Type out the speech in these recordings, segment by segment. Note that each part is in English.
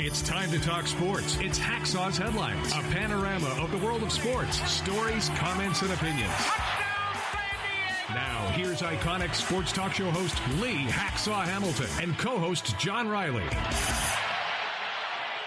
It's time to talk sports. It's Hacksaw's Headlines, a panorama of the world of sports, stories, comments, and opinions. Now, here's iconic sports talk show host Lee Hacksaw Hamilton and co-host John Riley.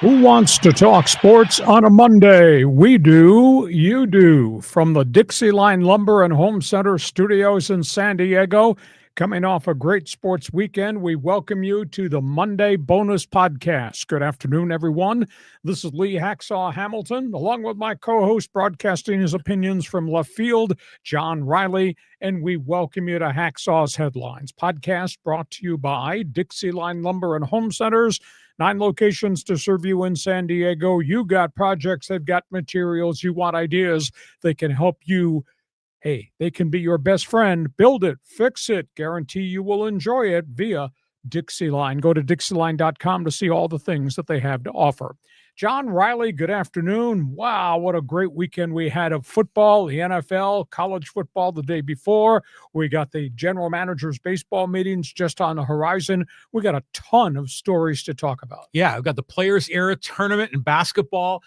Who wants to talk sports on a Monday? We do, you do. From the Dixie-Line Lumber and Home Center studios in San Diego, coming off a great sports weekend, we welcome you to the Monday Bonus Podcast. Good afternoon, everyone. This is Lee Hacksaw Hamilton, along with my co-host broadcasting his opinions from left field, John Riley, and we welcome you to Hacksaw's Headlines. Podcast brought to you by Dixie-Line Lumber and Home Centers. 9 locations to serve you in San Diego. You got projects, they've got materials, you want ideas, they can help you. Hey, they can be your best friend. Build it, fix it, guarantee you will enjoy it via Dixie-Line. Go to dixieline.com to see all the things that they have to offer. John Riley, good afternoon. Wow, what a great weekend we had of football, the NFL, college football the day before. We got the general managers' baseball meetings just on the horizon. We got a ton of stories to talk about. Yeah, we've got the Players Era Tournament in basketball,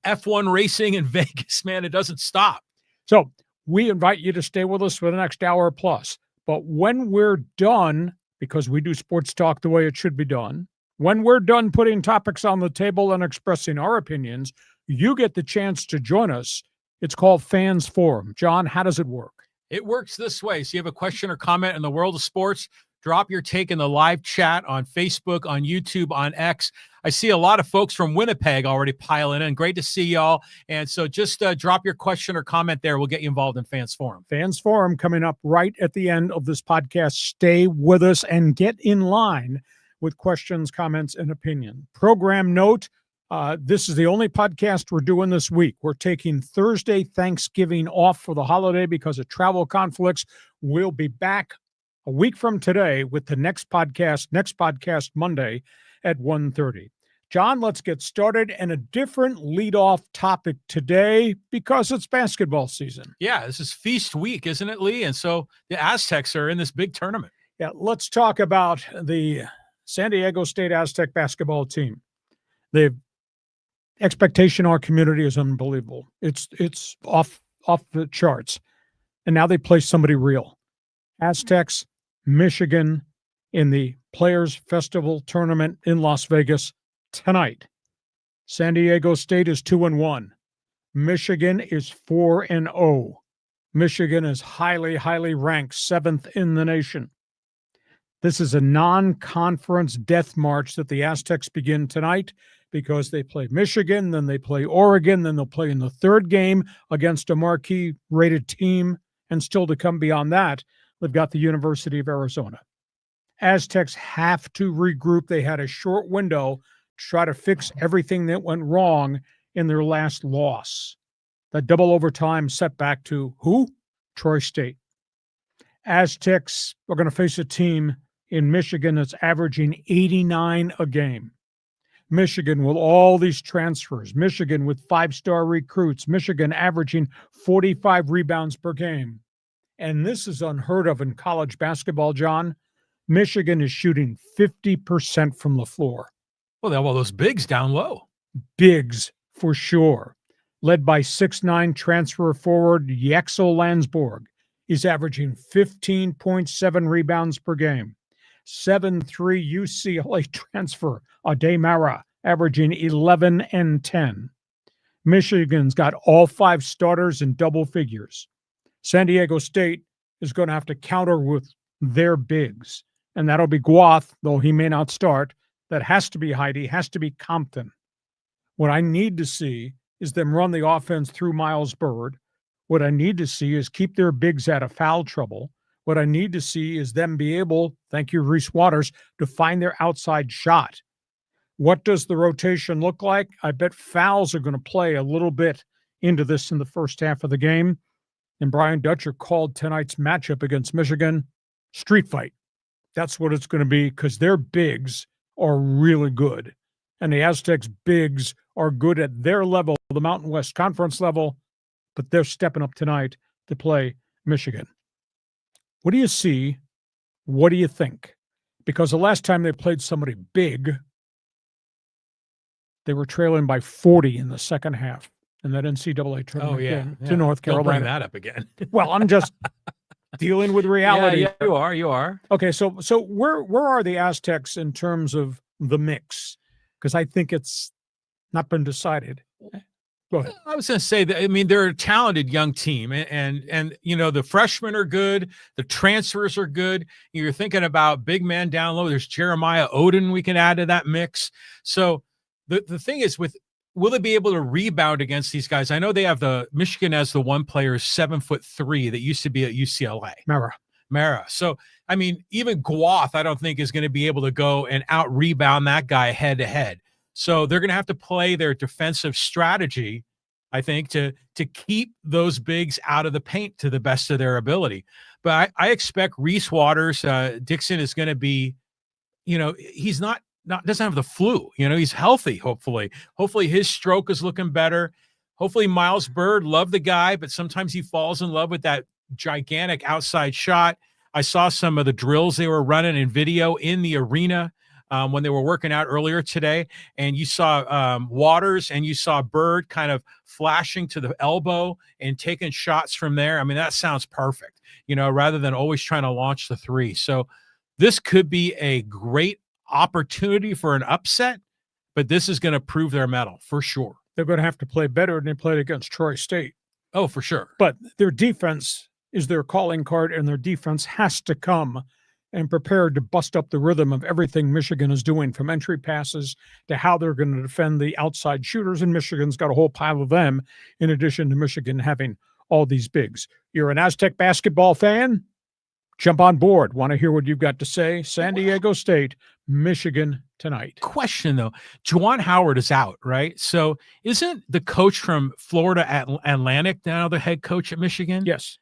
F1 racing in Vegas, man, it doesn't stop. So we invite you to stay with us for the next hour plus. But when we're done, because we do sports talk the way it should be done, when we're done putting topics on the table and expressing our opinions, you get the chance to join us. It's called Fans Forum. John, how does it work? It works this way. So you have a question or comment in the world of sports, drop your take in the live chat on Facebook, on YouTube, on X. I see a lot of folks from Winnipeg already piling in. Great to see y'all. And so just drop your question or comment there. We'll get you involved in Fans Forum. Fans Forum coming up right at the end of this podcast. Stay with us and get in line with questions, comments, and opinion. Program note, this is the only podcast we're doing this week. We're taking Thursday, Thanksgiving off for the holiday because of travel conflicts. We'll be back a week from today with the next podcast Monday at 1:30. John, let's get started, and a different leadoff topic today because it's basketball season. Yeah, this is feast week, isn't it, Lee? And so the Aztecs are in this big tournament. Yeah, let's talk about the San Diego State Aztec basketball team. The expectation in our community is unbelievable. It's off the charts. And now they play somebody real. Aztecs-Michigan in the Players Festival Tournament in Las Vegas tonight. San Diego State is 2-1. Michigan is 4-0. Michigan is highly, highly ranked, 7th in the nation. This is a non-conference death march that the Aztecs begin tonight because they play Michigan, then they play Oregon, then they'll play in the third game against a marquee-rated team, and still to come beyond that, they've got the University of Arizona. Aztecs have to regroup. They had a short window to try to fix everything that went wrong in their last loss. That double overtime setback to who? Troy State. Aztecs are going to face a team in Michigan that's averaging 89 a game. Michigan with all these transfers. Michigan with 5-star recruits. Michigan averaging 45 rebounds per game. And this is unheard of in college basketball, John. Michigan is shooting 50% from the floor. Well, they have all those bigs down low. Bigs, for sure. Led by 6'9" transfer forward Yaxel Landsborg. He's averaging 15.7 rebounds per game. 7'3" UCLA transfer Ademara, averaging 11 and 10. Michigan's got all 5 starters in double figures. San Diego State is going to have to counter with their bigs. And that'll be Guath, though he may not start. That has to be Heidi, has to be Compton. What I need to see is them run the offense through Miles Bird. What I need to see is keep their bigs out of foul trouble. What I need to see is them be able, thank you, Reese Waters, to find their outside shot. What does the rotation look like? I bet fouls are going to play a little bit into this in the first half of the game. And Brian Dutcher called tonight's matchup against Michigan street fight. That's what it's going to be because their bigs are really good. And the Aztecs bigs are good at their level, the Mountain West Conference level, but they're stepping up tonight to play Michigan. What do you see? What do you think? Because the last time they played somebody big, They were trailing by 40 in the second half in that NCAA tournament game to North Don't Carolina. bring that up again. Well, I'm just dealing with reality. Yeah, you are. Okay, so where are the Aztecs in terms of the mix? Because I think it's not been decided. Go ahead. I was going to say that, I mean, they're a talented young team, and you know, the freshmen are good, the transfers are good. You're thinking about big man down low. There's Jeremiah Odin we can add to that mix. So the thing is, will they be able to rebound against these guys? I know they have the Michigan as the one player 7'3" that used to be at UCLA. Mara. So, I mean, even Guath, I don't think is going to be able to go and out rebound that guy head to head. So they're going to have to play their defensive strategy, I think, to keep those bigs out of the paint to the best of their ability. But I expect Reese Waters, Dixon is going to be, you know, he's not doesn't have the flu. You know, he's healthy, hopefully. Hopefully his stroke is looking better. Hopefully Miles Bird, love the guy, but sometimes he falls in love with that gigantic outside shot. I saw some of the drills they were running in video in the arena when they were working out earlier today, and you saw Waters and you saw Bird kind of flashing to the elbow and taking shots from there. I mean, that sounds perfect, you know, rather than always trying to launch the three. So this could be a great opportunity for an upset, but this is going to prove their mettle for sure. They're going to have to play better than they played against Troy State. Oh, for sure. But their defense is their calling card, and their defense has to come and prepared to bust up the rhythm of everything Michigan is doing, from entry passes to how they're going to defend the outside shooters. And Michigan's got a whole pile of them, in addition to Michigan having all these bigs. You're an Aztec basketball fan? Jump on board. Want to hear what you've got to say? San Diego State, Michigan tonight. Question, though. Juwan Howard is out, right? So isn't the coach from Florida Atlantic now the head coach at Michigan? Yes.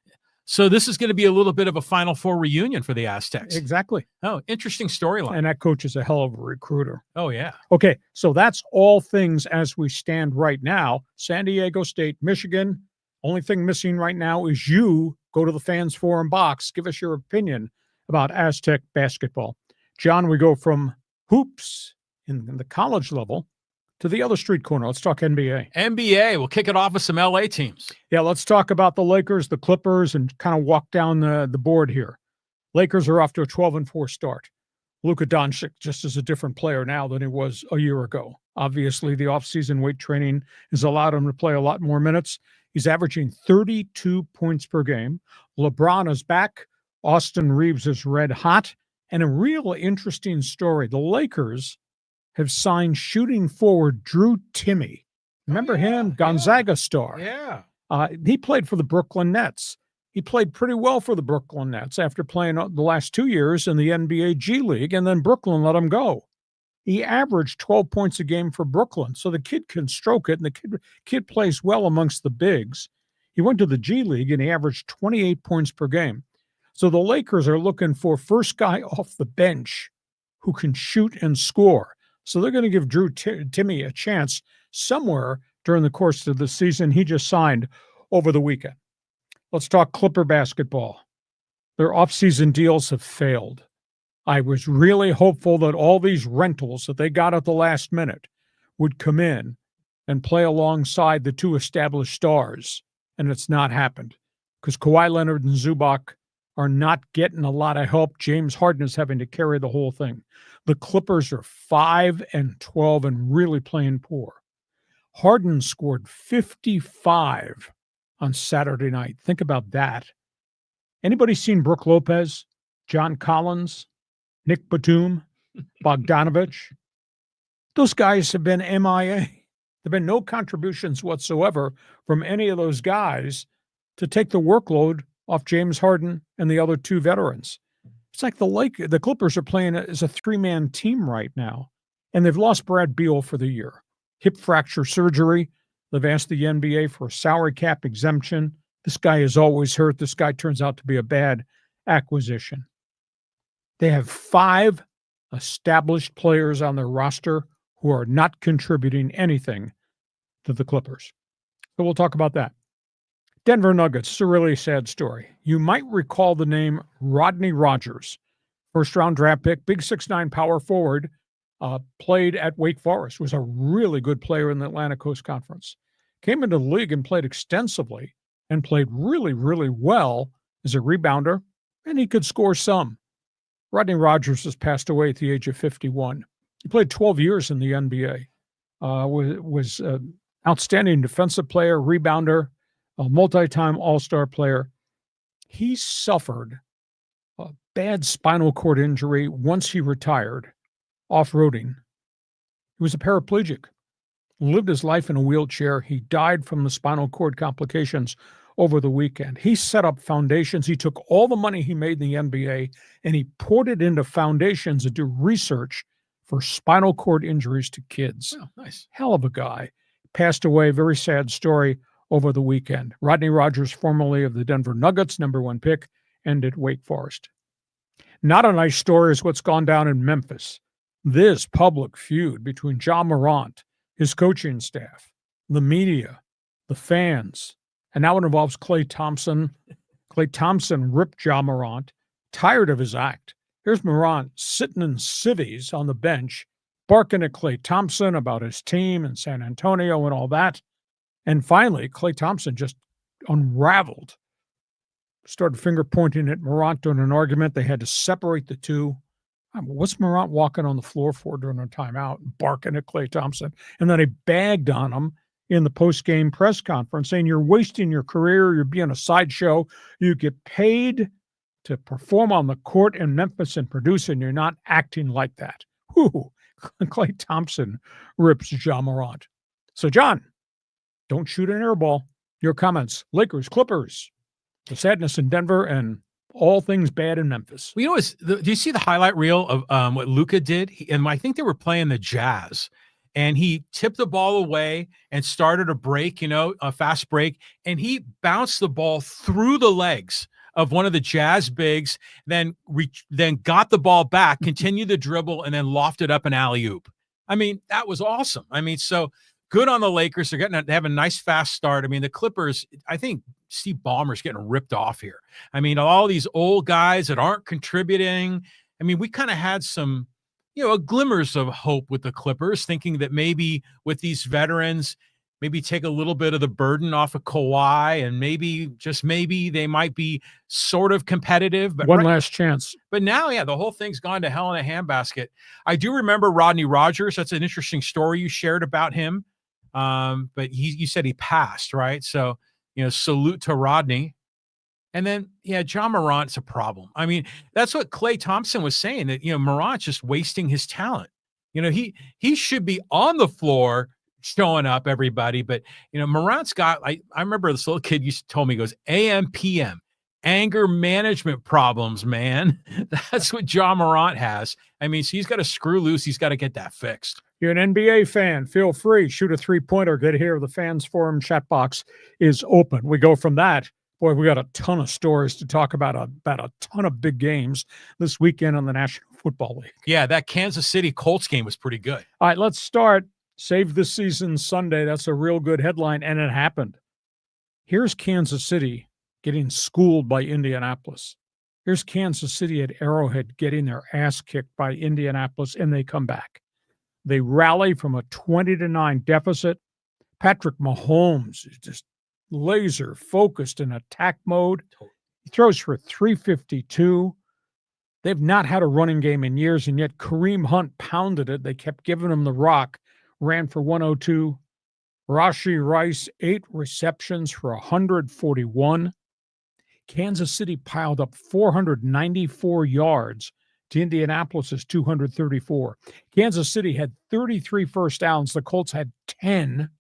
So this is going to be a little bit of a Final Four reunion for the Aztecs. Exactly. Oh, interesting storyline. And that coach is a hell of a recruiter. Oh, yeah. Okay, so that's all things as we stand right now. San Diego State, Michigan. Only thing missing right now is you go to the Fans Forum box. Give us your opinion about Aztec basketball. John, we go from hoops in the college level to the other street corner. Let's talk NBA. NBA. We'll kick it off with some LA teams. Yeah, let's talk about the Lakers, the Clippers, and kind of walk down the board here. Lakers are off to a 12-4 start. Luka Doncic just is a different player now than he was a year ago. Obviously, the offseason weight training has allowed him to play a lot more minutes. He's averaging 32 points per game. LeBron is back. Austin Reeves is red hot. And a real interesting story. The Lakers have signed shooting forward Drew Timme. Remember him? Gonzaga star. Yeah. He played for the Brooklyn Nets. He played pretty well for the Brooklyn Nets after playing the last 2 years in the NBA G League, and then Brooklyn let him go. He averaged 12 points a game for Brooklyn, so the kid can stroke it, and the kid plays well amongst the bigs. He went to the G League, and he averaged 28 points per game. So the Lakers are looking for first guy off the bench who can shoot and score. So they're going to give Drew Timme a chance somewhere during the course of the season. He just signed over the weekend. Let's talk Clipper basketball. Their offseason deals have failed. I was really hopeful that all these rentals that they got at the last minute would come in and play alongside the two established stars, and it's not happened because Kawhi Leonard and Zubac are not getting a lot of help. James Harden is having to carry the whole thing. The Clippers are 5-12 and really playing poor. Harden scored 55 on Saturday night. Think about that. Anybody seen Brook Lopez, John Collins, Nick Batum, Bogdanovich? Those guys have been MIA. There have been no contributions whatsoever from any of those guys to take the workload off James Harden and the other two veterans. It's like the Clippers are playing as a three-man team right now, and they've lost Brad Beal for the year. Hip fracture surgery. They've asked the NBA for a salary cap exemption. This guy is always hurt. This guy turns out to be a bad acquisition. They have 5 established players on their roster who are not contributing anything to the Clippers. So we'll talk about that. Denver Nuggets, it's a really sad story. You might recall the name Rodney Rogers, first-round draft pick, big 6'9" power forward, played at Wake Forest, was a really good player in the Atlantic Coast Conference. Came into the league and played extensively and played really, really well as a rebounder, and he could score some. Rodney Rogers has passed away at the age of 51. He played 12 years in the NBA. Was an outstanding defensive player, rebounder, a multi-time All-Star player. He suffered a bad spinal cord injury once he retired off-roading. He was a paraplegic, lived his life in a wheelchair. He died from the spinal cord complications over the weekend. He set up foundations. He took all the money he made in the NBA and he poured it into foundations that do research for spinal cord injuries to kids. Oh, nice. Hell of a guy. Passed away, very sad story, over the weekend. Rodney Rogers, formerly of the Denver Nuggets, #1 pick, and at Wake Forest. Not a nice story is what's gone down in Memphis. This public feud between Ja Morant, his coaching staff, the media, the fans, and now it involves Klay Thompson. Klay Thompson ripped Ja Morant, tired of his act. Here's Morant sitting in civvies on the bench, barking at Klay Thompson about his team in San Antonio and all that. And finally, Klay Thompson just unraveled, started finger pointing at Morant during an argument. They had to separate the two. What's Morant walking on the floor for during a timeout, barking at Klay Thompson? And then he bagged on him in the post-game press conference, saying, you're wasting your career, you're being a sideshow, you get paid to perform on the court in Memphis and produce, and you're not acting like that. Whew. Klay Thompson rips Ja Morant. So, John, don't shoot an air ball. Your comments, Lakers, Clippers, the sadness in Denver, and all things bad in Memphis. Well, do you see the highlight reel of what Luka did? I think they were playing the Jazz, and he tipped the ball away and started a break, a fast break, and he bounced the ball through the legs of one of the Jazz bigs, then got the ball back, continued the dribble, and then lofted up an alley-oop. I mean, that was awesome. I mean, so good on the Lakers. They have a nice fast start. I mean, the Clippers, I think Steve Ballmer's getting ripped off here. I mean, all these old guys that aren't contributing. I mean, we kind of had some, glimmers of hope with the Clippers, thinking that maybe with these veterans, maybe take a little bit of the burden off of Kawhi, and maybe they might be sort of competitive. But one last chance. But now, the whole thing's gone to hell in a handbasket. I do remember Rodney Rogers. That's an interesting story you shared about him. But you said he passed, right? So, salute to Rodney. And then, Ja Morant's a problem. I mean, that's what Klay Thompson was saying, that, Morant's just wasting his talent. He should be on the floor showing up, everybody. But, Morant's got, I remember this little kid told me, he goes, AM, PM, anger management problems, man. That's what Ja Morant has. I mean, so he's got to screw loose. He's got to get that fixed. You're an NBA fan, feel free. Shoot a three-pointer. Get here. The fans forum chat box is open. We go from that. Boy, we got a ton of stories to talk about a ton of big games this weekend on the National Football League. Yeah, that Kansas City Colts game was pretty good. All right, let's start. Save the season Sunday. That's a real good headline, and it happened. Here's Kansas City getting schooled by Indianapolis. Here's Kansas City at Arrowhead getting their ass kicked by Indianapolis, and they come back. They rally from a 20-9 deficit. Patrick Mahomes is just laser focused in attack mode. He throws for 352. They've not had a running game in years, and yet Kareem Hunt pounded it. They kept giving him the rock, ran for 102. Rashee Rice, 8 receptions for 141. Kansas City piled up 494 yards to Indianapolis's 234. Kansas City had 33 first downs. The Colts had 10.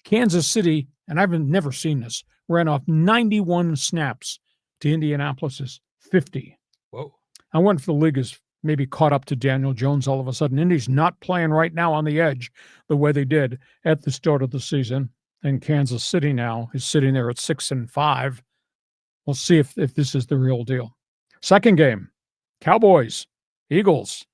Kansas City, and I've never seen this, ran off 91 snaps to Indianapolis's 50. Whoa. I wonder if the league is maybe caught up to Daniel Jones all of a sudden. Indy's not playing right now on the edge the way they did at the start of the season. And Kansas City now is sitting there at 6-5. We'll see if this is the real deal. Second game, Cowboys-Eagles.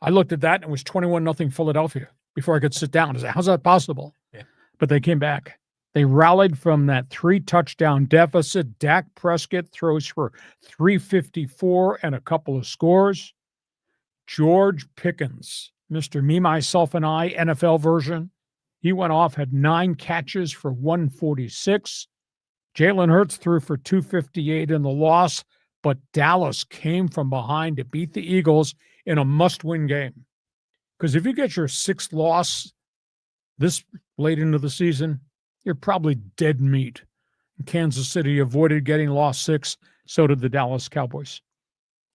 I looked at that and it was 21-0 Philadelphia before I could sit down. I said, how's that possible? Yeah. But they came back. They rallied from that 3-touchdown deficit. Dak Prescott throws for 354 and a couple of scores. George Pickens Mr. Me, Myself, and I, NFL version. He went off, had 9 catches for 146. Jalen Hurts threw for 258 in the loss, but Dallas came from behind to beat the Eagles in a must-win game. Because if you get your 6th loss this late into the season, you're probably dead meat. Kansas City avoided getting lost 6. So did the Dallas Cowboys.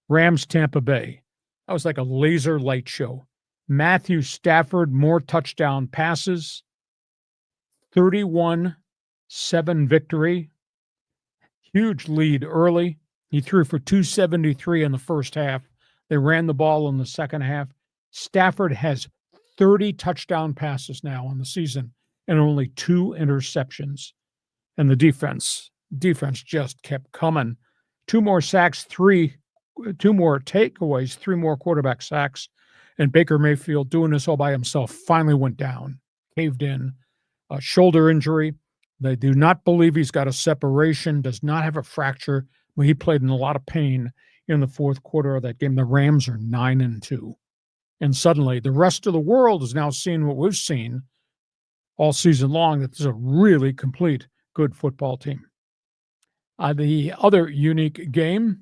Rams-Tampa Bay. That was like a laser light show. Matthew Stafford, more touchdown passes. 31-7 victory. Huge lead early. He threw for 273 in the first half. They ran the ball in the second half. Stafford has 30 touchdown passes now on the season and only 2 interceptions. And the defense just kept coming. 2 more sacks, 2 more takeaways, 3 more quarterback sacks. And Baker Mayfield, doing this all by himself, finally went down, caved in. A shoulder injury. They do not believe he's got a separation, does not have a fracture, but he played in a lot of pain in the fourth quarter of that game. The Rams are 9-2. And suddenly the rest of the world is now seeing what we've seen all season long, that this is a really complete, good football team. The other unique game,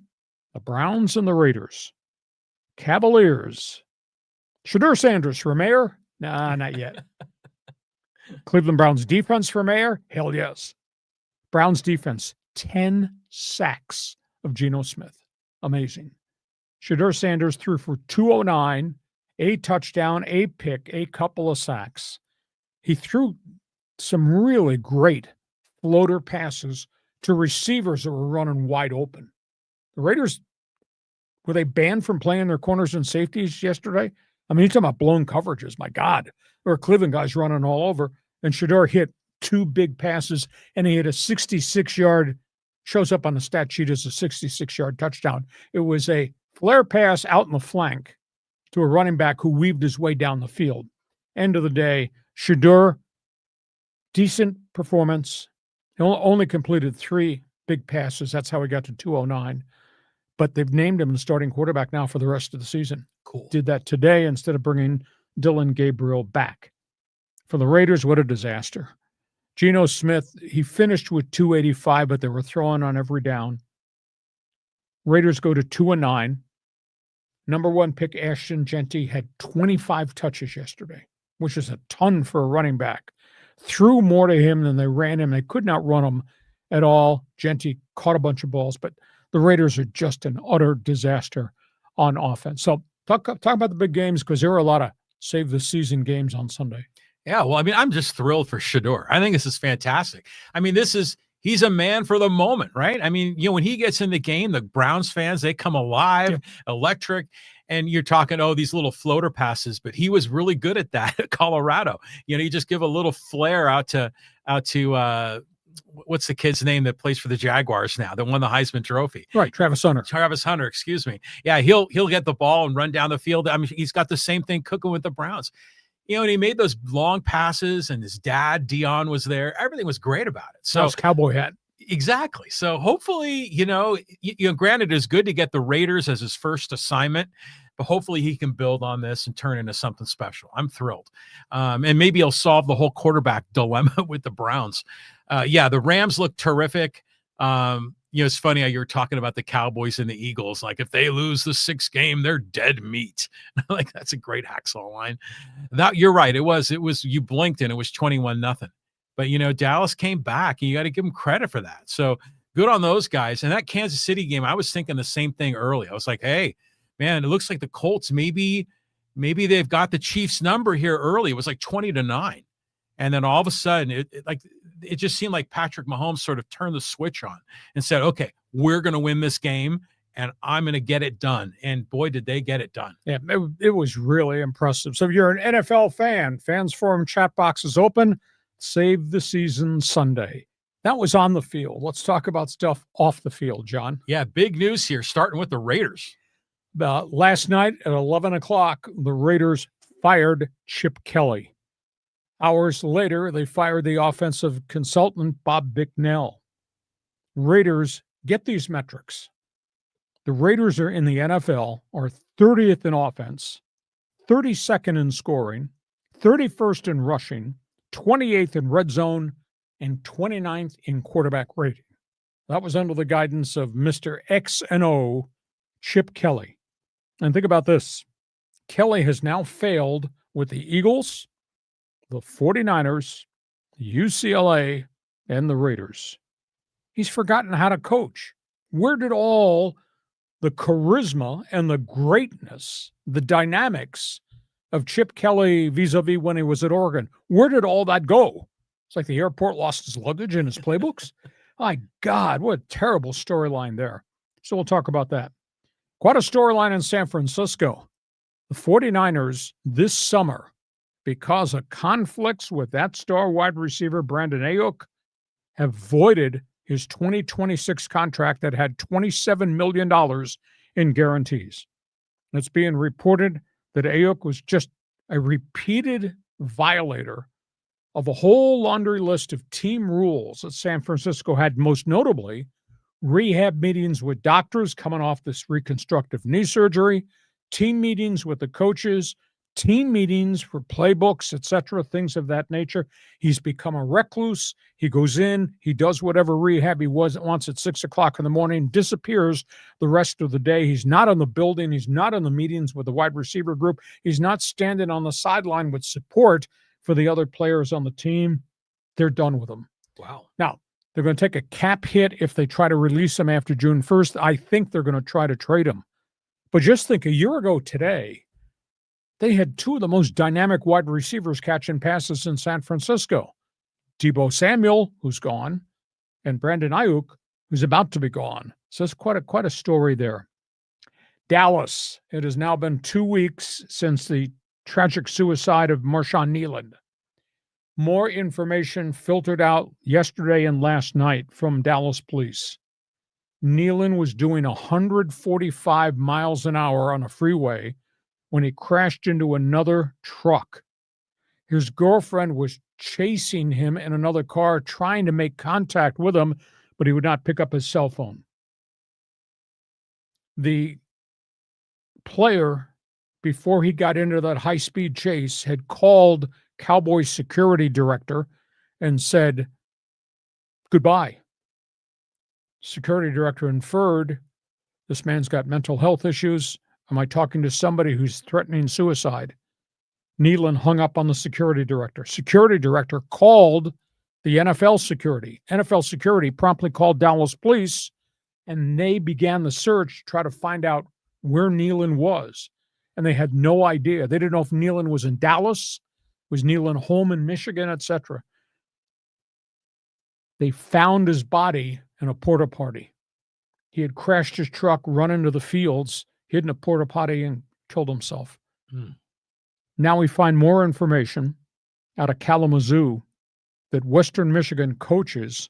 the Browns and the Raiders. Cavaliers. Shedeur Sanders for mayor? Nah, not yet. Cleveland Browns defense for mayor? Hell yes. Browns defense, 10 sacks of Geno Smith. Amazing. Shedeur Sanders threw for 209, a touchdown, a pick, a couple of sacks. He threw some really great floater passes to receivers that were running wide open. The Raiders, were they banned from playing their corners and safeties yesterday? I mean, you're talking about blown coverages. My God. There were Cleveland guys running all over, and Shedeur hit 2 big passes, and he hit a 66-yard, shows up on the stat sheet as a 66-yard touchdown. It was a flare pass out in the flank to a running back who weaved his way down the field. End of the day, Shedeur, decent performance. He only completed 3 big passes. That's how he got to 209. But they've named him the starting quarterback now for the rest of the season. Cool. Did that today instead of bringing Dylan Gabriel back. For the Raiders, what a disaster. Geno Smith, he finished with 285, but they were throwing on every down. Raiders go to 2-9. Number 1 pick Ashton Genty had 25 touches yesterday, which is a ton for a running back. Threw more to him than they ran him. They could not run him at all. Genty caught a bunch of balls, but the Raiders are just an utter disaster on offense. So talk about the big games, because there were a lot of save the season games on Sunday. Yeah, well, I mean, I'm just thrilled for Shedeur. I think this is fantastic. I mean, he's a man for the moment, right? I mean, when he gets in the game, the Browns fans, they come alive, electric, and you're talking, these little floater passes, but he was really good at that at Colorado. You just give a little flare out to what's the kid's name that plays for the Jaguars now, that won the Heisman Trophy? Right, Travis Hunter, excuse me. Yeah, he'll get the ball and run down the field. I mean, he's got the same thing cooking with the Browns. And he made those long passes, and his dad, Dion, was there. Everything was great about it. So cowboy hat. Exactly. So hopefully, granted, it's good to get the Raiders as his first assignment, but hopefully he can build on this and turn into something special. I'm thrilled. And maybe he'll solve the whole quarterback dilemma with the Browns. The Rams look terrific. It's funny how you were talking about the Cowboys and the Eagles. Like, if they lose the 6th game, they're dead meat. Like, that's a great hacksaw line. You're right. It was, you blinked and it was 21-0. But, Dallas came back, and you got to give them credit for that. So good on those guys. And that Kansas City game, I was thinking the same thing early. I was like, hey, man, it looks like the Colts, maybe they've got the Chiefs number here early. It was like 20-9. And then all of a sudden, it just seemed like Patrick Mahomes sort of turned the switch on and said, okay, we're going to win this game, and I'm going to get it done. And boy, did they get it done. Yeah, it was really impressive. So if you're an NFL fan, Fans Forum chat box is open. Save the season Sunday. That was on the field. Let's talk about stuff off the field, John. Yeah, big news here, starting with the Raiders. Last night at 11 o'clock, the Raiders fired Chip Kelly. Hours later, they fired the offensive consultant, Bob Bicknell. Raiders, get these metrics. The Raiders are in the NFL, are 30th in offense, 32nd in scoring, 31st in rushing, 28th in red zone, and 29th in quarterback rating. That was under the guidance of Mr. X and O, Chip Kelly. And think about this. Kelly has now failed with the Eagles, the 49ers, UCLA, and the Raiders. He's forgotten how to coach. Where did all the charisma and the greatness, the dynamics of Chip Kelly vis-a-vis when he was at Oregon, where did all that go? It's like the airport lost his luggage and his playbooks. My God, what a terrible storyline there. So we'll talk about that. Quite a storyline in San Francisco. The 49ers this summer, because of conflicts with that star wide receiver, Brandon Ayuk, have voided his 2026 contract that had $27 million in guarantees. It's being reported that Ayuk was just a repeated violator of a whole laundry list of team rules that San Francisco had, most notably rehab meetings with doctors coming off this reconstructive knee surgery, team meetings with the coaches, team meetings for playbooks, etc., things of that nature. He's become a recluse. He goes in, he does whatever rehab he wants at 6 o'clock in the morning, disappears the rest of the day. He's not in the building. He's not in the meetings with the wide receiver group. He's not standing on the sideline with support for the other players on the team. They're done with him. Wow. Now, they're going to take a cap hit if they try to release him after June 1st. I think they're going to try to trade him. But just think, a year ago today, they had two of the most dynamic wide receivers catching passes in San Francisco. Deebo Samuel, who's gone, and Brandon Ayuk, who's about to be gone. So it's quite a story there. Dallas, it has now been 2 weeks since the tragic suicide of Marshawn Kneeland. More information filtered out yesterday and last night from Dallas police. Kneeland was doing 145 miles an hour on a freeway when he crashed into another truck. His girlfriend was chasing him in another car, trying to make contact with him, but he would not pick up his cell phone. The player, before he got into that high-speed chase, had called Cowboys security director and said, goodbye. Security director inferred, this man's got mental health issues. Am I talking to somebody who's threatening suicide? Kneeland hung up on the security director. Security director called the NFL security. NFL security promptly called Dallas police, and they began the search to try to find out where Kneeland was. And they had no idea. They didn't know if Kneeland was in Dallas, was Kneeland home in Michigan, etc. They found his body in a porta potty. He had crashed his truck, run into the fields, hid in a porta potty, and killed himself. Now we find more information out of Kalamazoo that Western Michigan coaches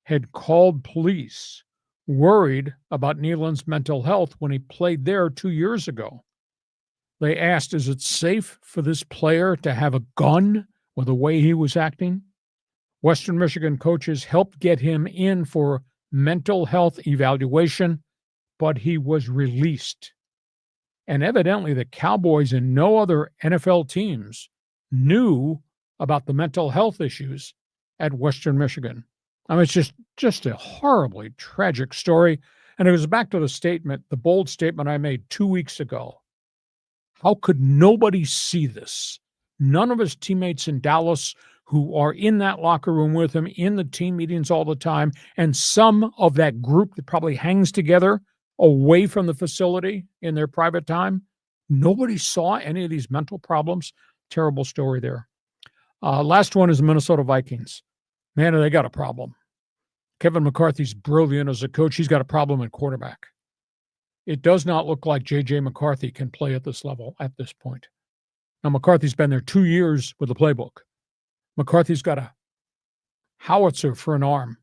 had called police worried about Kneeland's mental health when he played there 2 years ago. They asked, is it safe for this player to have a gun with the way he was acting? Western Michigan coaches helped get him in for mental health evaluation, but he was released. And evidently the Cowboys and no other NFL teams knew about the mental health issues at Western Michigan. I mean, it's just a horribly tragic story. And it goes back to the bold statement I made 2 weeks ago. How could nobody see this? None of his teammates in Dallas who are in that locker room with him, in the team meetings all the time, and some of that group that probably hangs together away from the facility in their private time. Nobody saw any of these mental problems. Terrible story there. Last one is the Minnesota Vikings. Man, they got a problem. Kevin McCarthy's brilliant as a coach. He's got a problem at quarterback. It does not look like J.J. McCarthy can play at this level at this point. Now, McCarthy's been there 2 years with the playbook. McCarthy's got a howitzer for an arm.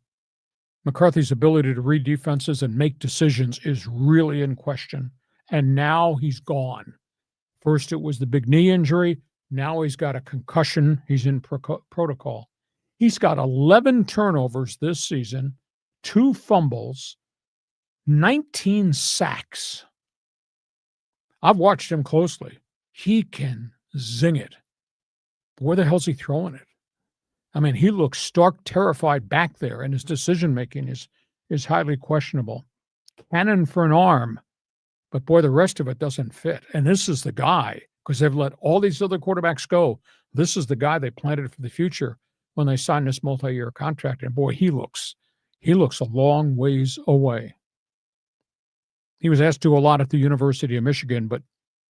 McCarthy's ability to read defenses and make decisions is really in question. And now he's gone. First, it was the big knee injury. Now he's got a concussion. He's in protocol. He's got 11 turnovers this season, 2 fumbles, 19 sacks. I've watched him closely. he can zing it. Where the hell's he throwing it? I mean, he looks stark terrified back there, and his decision-making is highly questionable. Cannon for an arm, but boy, the rest of it doesn't fit. And this is the guy, because they've let all these other quarterbacks go. This is the guy they planted for the future when they signed this multi-year contract. And boy, he looks a long ways away. He was asked to do a lot at the University of Michigan, but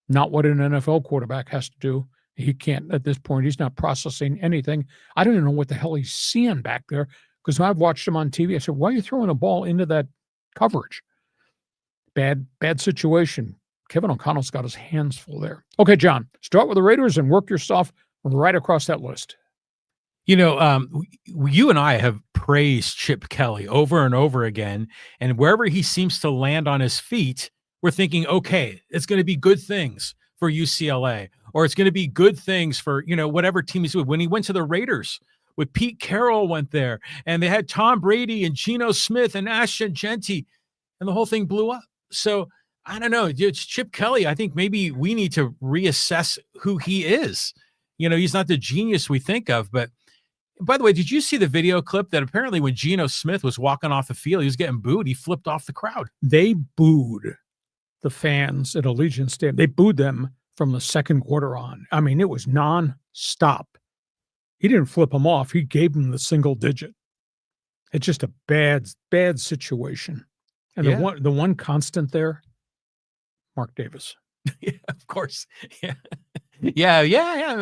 not what an NFL quarterback has to do. He can't, at this point, he's not processing anything. I don't even know what the hell he's seeing back there, because when I've watched him on TV, I said, why are you throwing a ball into that coverage? Bad situation. Kevin O'Connell's got his hands full there. Okay, John, start with the Raiders and work yourself right across that list. You know, you and I have praised Chip Kelly over and over again, and wherever he seems to land on his feet, we're thinking, okay, it's going to be good things for UCLA, or it's going to be good things for, you know, whatever team he's with. When he went to the Raiders, with Pete Carroll went there, and they had Tom Brady and Geno Smith and Ashton Genty, and the whole thing blew up. So I don't know. It's Chip Kelly. I think maybe we need to reassess who he is. You know, he's not the genius we think of. But by the way, did you see the video clip that apparently when Geno Smith was walking off the field, he was getting booed? He flipped off the crowd. They booed the fans at Allegiant Stadium. They booed them from the second quarter on. I mean, it was nonstop. He didn't flip them off. He gave them the single digit. It's just a bad situation. And the one constant there, Mark Davis. Yeah, of course. Yeah.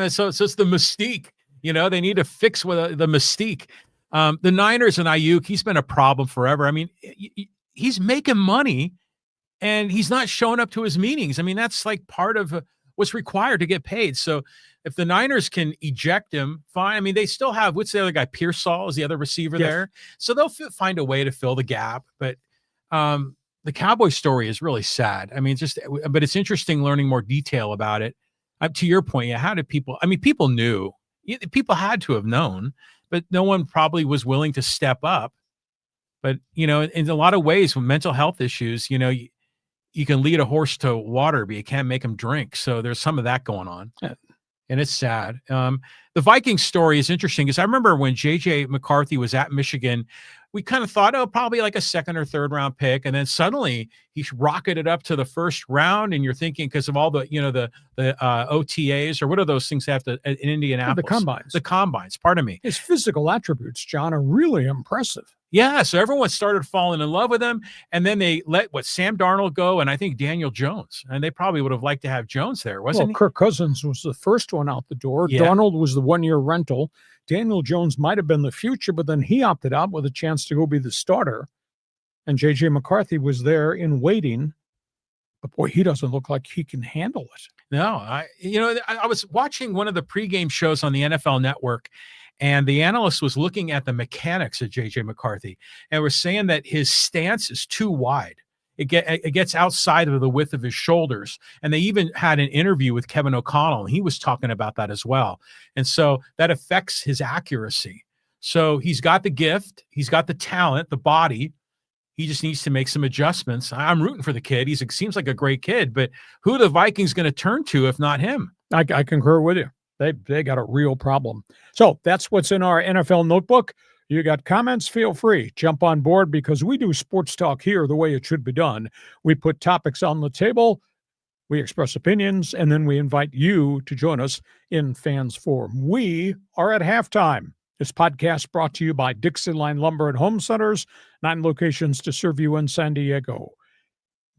So it's the mystique. You know, they need to fix with the mystique. The Niners and Ayuk, he's been a problem forever. I mean, he's making money, and he's not showing up to his meetings. I mean, that's like part of what's required to get paid. So if the Niners can eject him, fine. I mean, they still have, what's the other guy? Pearsall is the other receiver there. So they'll find a way to fill the gap. But the Cowboys story is really sad. I mean, but it's interesting learning more detail about it. To your point, how did people, I mean, people knew. People had to have known, but no one probably was willing to step up. But, you know, in a lot of ways, with mental health issues, you know, you can lead a horse to water, but you can't make him drink. So there's some of that going on. Yeah. And it's sad. The Vikings story is interesting because I remember when J.J. McCarthy was at Michigan, we kind of thought, probably like a second or third round pick. And then suddenly he rocketed up to the first round. And you're thinking, because of all the, you know, the OTAs, or what are those things in Indianapolis? The combines, pardon me. His physical attributes, John, are really impressive. Yeah, so everyone started falling in love with him, and then they let Sam Darnold go, and I think Daniel Jones, and they probably would have liked to have Jones there, wasn't he? Kirk Cousins was the first one out the door. Yeah. Darnold was the one-year rental. Daniel Jones might have been the future, but then he opted out with a chance to go be the starter, and J.J. McCarthy was there in waiting, but boy, he doesn't look like he can handle it. No, I was watching one of the pregame shows on the NFL Network, and the analyst was looking at the mechanics of J.J. McCarthy and was saying that his stance is too wide. It gets outside of the width of his shoulders. And they even had an interview with Kevin O'Connell, and he was talking about that as well. And so that affects his accuracy. So he's got the gift, he's got the talent, the body. He just needs to make some adjustments. I'm rooting for the kid. He seems like a great kid, but who are the Vikings going to turn to if not him? I concur with you. They got a real problem. So that's what's in our NFL notebook. You got comments? Feel free. Jump on board, because we do sports talk here the way it should be done. We put topics on the table, we express opinions, and then we invite you to join us in Fans Forum. We are at halftime. This podcast brought to you by Dixie Line Lumber and Home Centers, 9 locations to serve you in San Diego.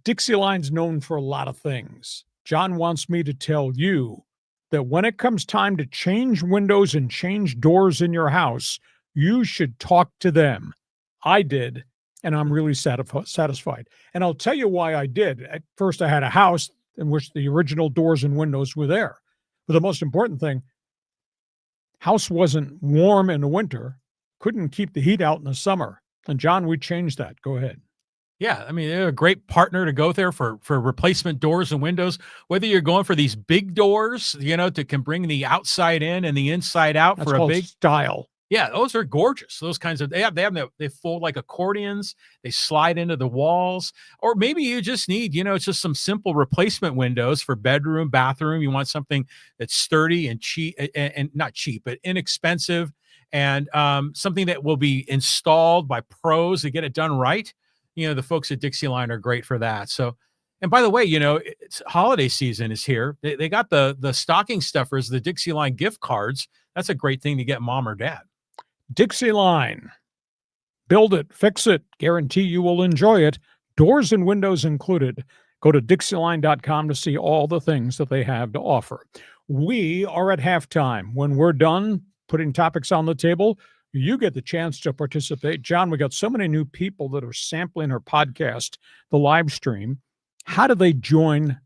Dixie Line's known for a lot of things. John wants me to tell you that when it comes time to change windows and change doors in your house, you should talk to them. I did, and I'm really satisfied. And I'll tell you why I did. At first, I had a house in which the original doors and windows were there. But the most important thing, house wasn't warm in the winter, couldn't keep the heat out in the summer. And John, we changed that. Go ahead. Yeah, I mean, they're a great partner to go there for replacement doors and windows, whether you're going for these big doors, you know, can bring the outside in and the inside out. That's for a big style. Yeah, those are gorgeous. Those kinds of they fold like accordions. They slide into the walls, or maybe you just need, it's just some simple replacement windows for bedroom, bathroom. You want something that's sturdy and cheap, and not cheap, but inexpensive, and something that will be installed by pros to get it done right. The folks at Dixieline are great for that. So, and by the way, it's holiday season is here. They got the stocking stuffers, the Dixieline gift cards. That's a great thing to get mom or dad. Dixieline. Build it, fix it, guarantee you will enjoy it. Doors and windows included. Go to Dixieline.com to see all the things that they have to offer. We are at halftime. When we're done putting topics on the table, you get the chance to participate. John, we got so many new people that are sampling our podcast, the live stream. How do they join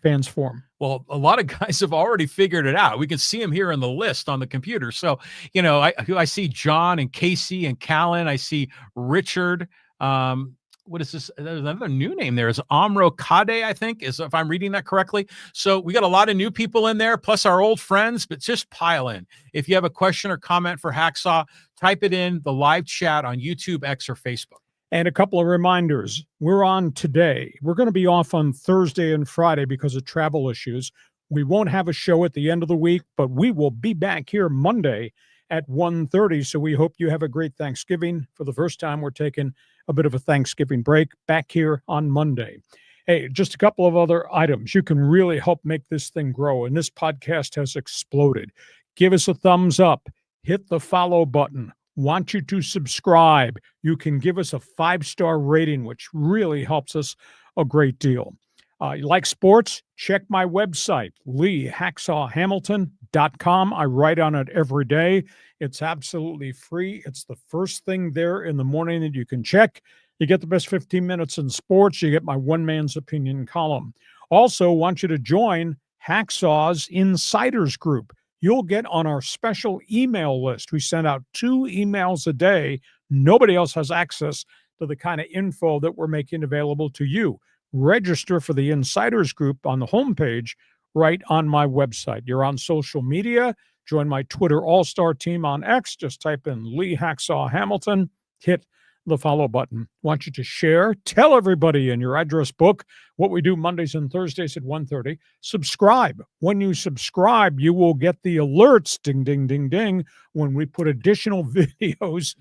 Fans Forum? Well, a lot of guys have already figured it out. We can see them here in the list on the computer. So, I see John and Casey and Callan. I see Richard. What is this? There's another new name there. Is Amro Kade, I think, if I'm reading that correctly. So we got a lot of new people in there, plus our old friends, but just pile in. If you have a question or comment for Hacksaw, type it in the live chat on YouTube, X, or Facebook. And a couple of reminders. We're on today. We're going to be off on Thursday and Friday because of travel issues. We won't have a show at the end of the week, but we will be back here Monday at 1:30. So we hope you have a great Thanksgiving. For the first time, we're taking a bit of a Thanksgiving break back here on Monday. Hey, just a couple of other items. You can really help make this thing grow, and this podcast has exploded. Give us a thumbs up. Hit the follow button. Want you to subscribe. You can give us a 5-star rating, which really helps us a great deal. You like sports? Check my website, LeeHacksawHamilton.com. I write on it every day. It's absolutely free. It's the first thing there in the morning that you can check. You get the best 15 minutes in sports. You get my one man's opinion column. Also, want you to join Hacksaw's Insiders Group. You'll get on our special email list. We send out 2 emails a day. Nobody else has access to the kind of info that we're making available to you. Register for the Insiders Group on the homepage right on my website. You're on social media. Join my Twitter all-star team on X. Just type in Lee Hacksaw Hamilton. Hit the follow button. Want you to share. Tell everybody in your address book what we do Mondays and Thursdays at 1:30. Subscribe. When you subscribe, you will get the alerts, ding, ding, ding, ding, when we put additional videos.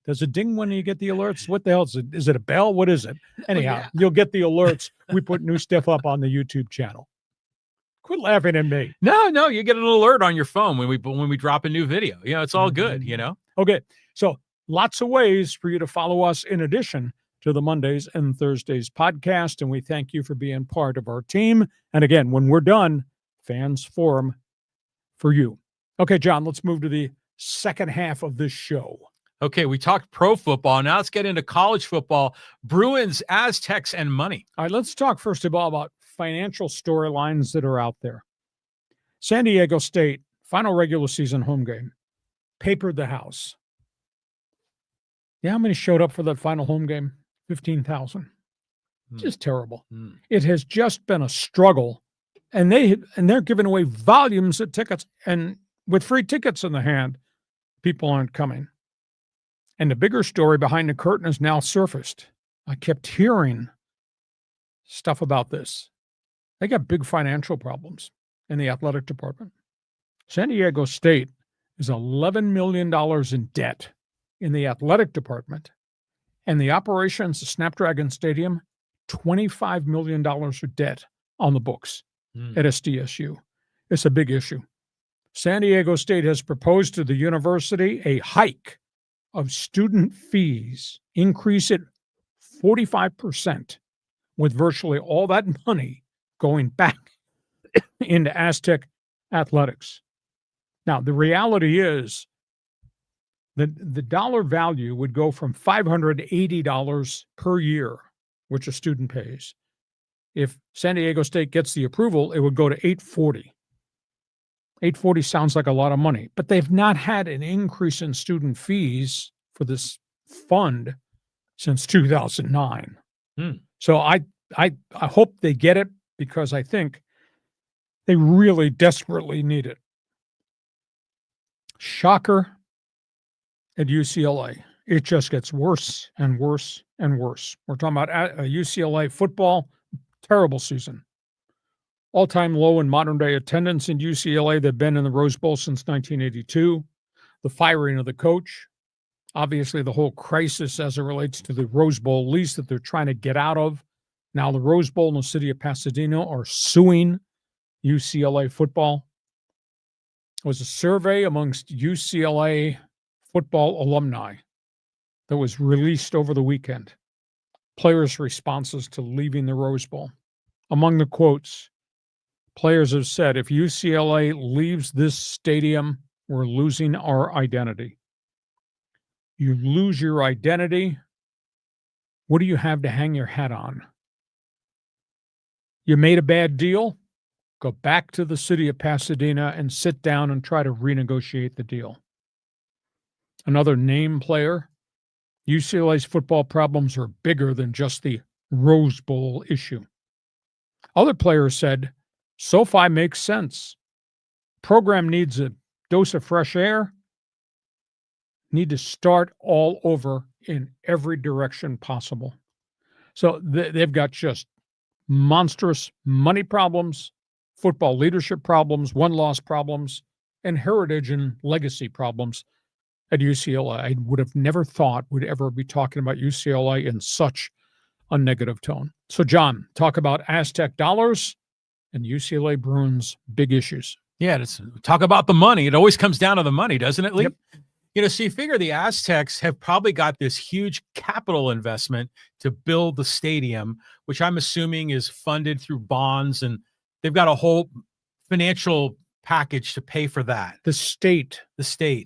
Does it ding when you get the alerts? What the hell is it? Is it a bell? What is it? Anyhow, You'll get the alerts. We put new stuff up on the YouTube channel. Quit laughing at me. No, you get an alert on your phone when we drop a new video. It's all good, Okay, so lots of ways for you to follow us in addition to the Mondays and Thursdays podcast, and we thank you for being part of our team. And again, when we're done, Fans Forum for you. Okay, John, let's move to the second half of this show. Okay, we talked pro football. Now let's get into college football. Bruins, Aztecs, and money. All right, let's talk first of all about financial storylines that are out there. San Diego State, final regular season home game, papered the house. Yeah, how many showed up for that final home game? 15,000. Just terrible. It has just been a struggle, and they're giving away volumes of tickets, and with free tickets in the hand, people aren't coming. And the bigger story behind the curtain has now surfaced. I kept hearing stuff about this. They got big financial problems in the athletic department. San Diego State is $11 million in debt in the athletic department, and the operations of Snapdragon Stadium, $25 million of debt on the books at SDSU. It's a big issue. San Diego State has proposed to the university a hike of student fees, increase it 45%, with virtually all that money going back into Aztec athletics. Now, the reality is that the dollar value would go from $580 per year, which a student pays. If San Diego State gets the approval, it would go to $840. $840 sounds like a lot of money, but they've not had an increase in student fees for this fund since 2009. So I hope they get it, because I think they really desperately need it. Shocker, at UCLA. It just gets worse and worse and worse. We're talking about UCLA football, terrible season. All-time low in modern-day attendance in UCLA. They've been in the Rose Bowl since 1982. The firing of the coach. Obviously, the whole crisis as it relates to the Rose Bowl lease that they're trying to get out of. Now, the Rose Bowl and the city of Pasadena are suing UCLA football. It was a survey amongst UCLA football alumni that was released over the weekend. Players' responses to leaving the Rose Bowl. Among the quotes, players have said, if UCLA leaves this stadium, we're losing our identity. You lose your identity, what do you have to hang your hat on? You made a bad deal? Go back to the city of Pasadena and sit down and try to renegotiate the deal. Another name player, UCLA's football problems are bigger than just the Rose Bowl issue. Other players said, SoFi makes sense. Program needs a dose of fresh air. Need to start all over in every direction possible. So they've got just monstrous money problems, football leadership problems, one-loss problems, and heritage and legacy problems at UCLA. I would have never thought we'd ever be talking about UCLA in such a negative tone. So, John, talk about Aztec dollars and UCLA Bruins' big issues. Yeah, let's talk about the money. It always comes down to the money, doesn't it, Lee? Yep. You know, so you figure the Aztecs have probably got this huge capital investment to build the stadium, which I'm assuming is funded through bonds, and they've got a whole financial package to pay for that. The state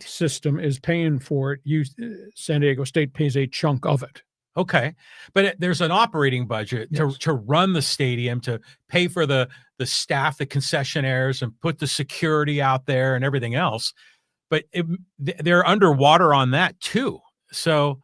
system is paying for it. San Diego State pays a chunk of it. Okay. But there's an operating budget to run the stadium, to pay for the staff, the concessionaires, and put the security out there and everything else. But they're underwater on that too. So,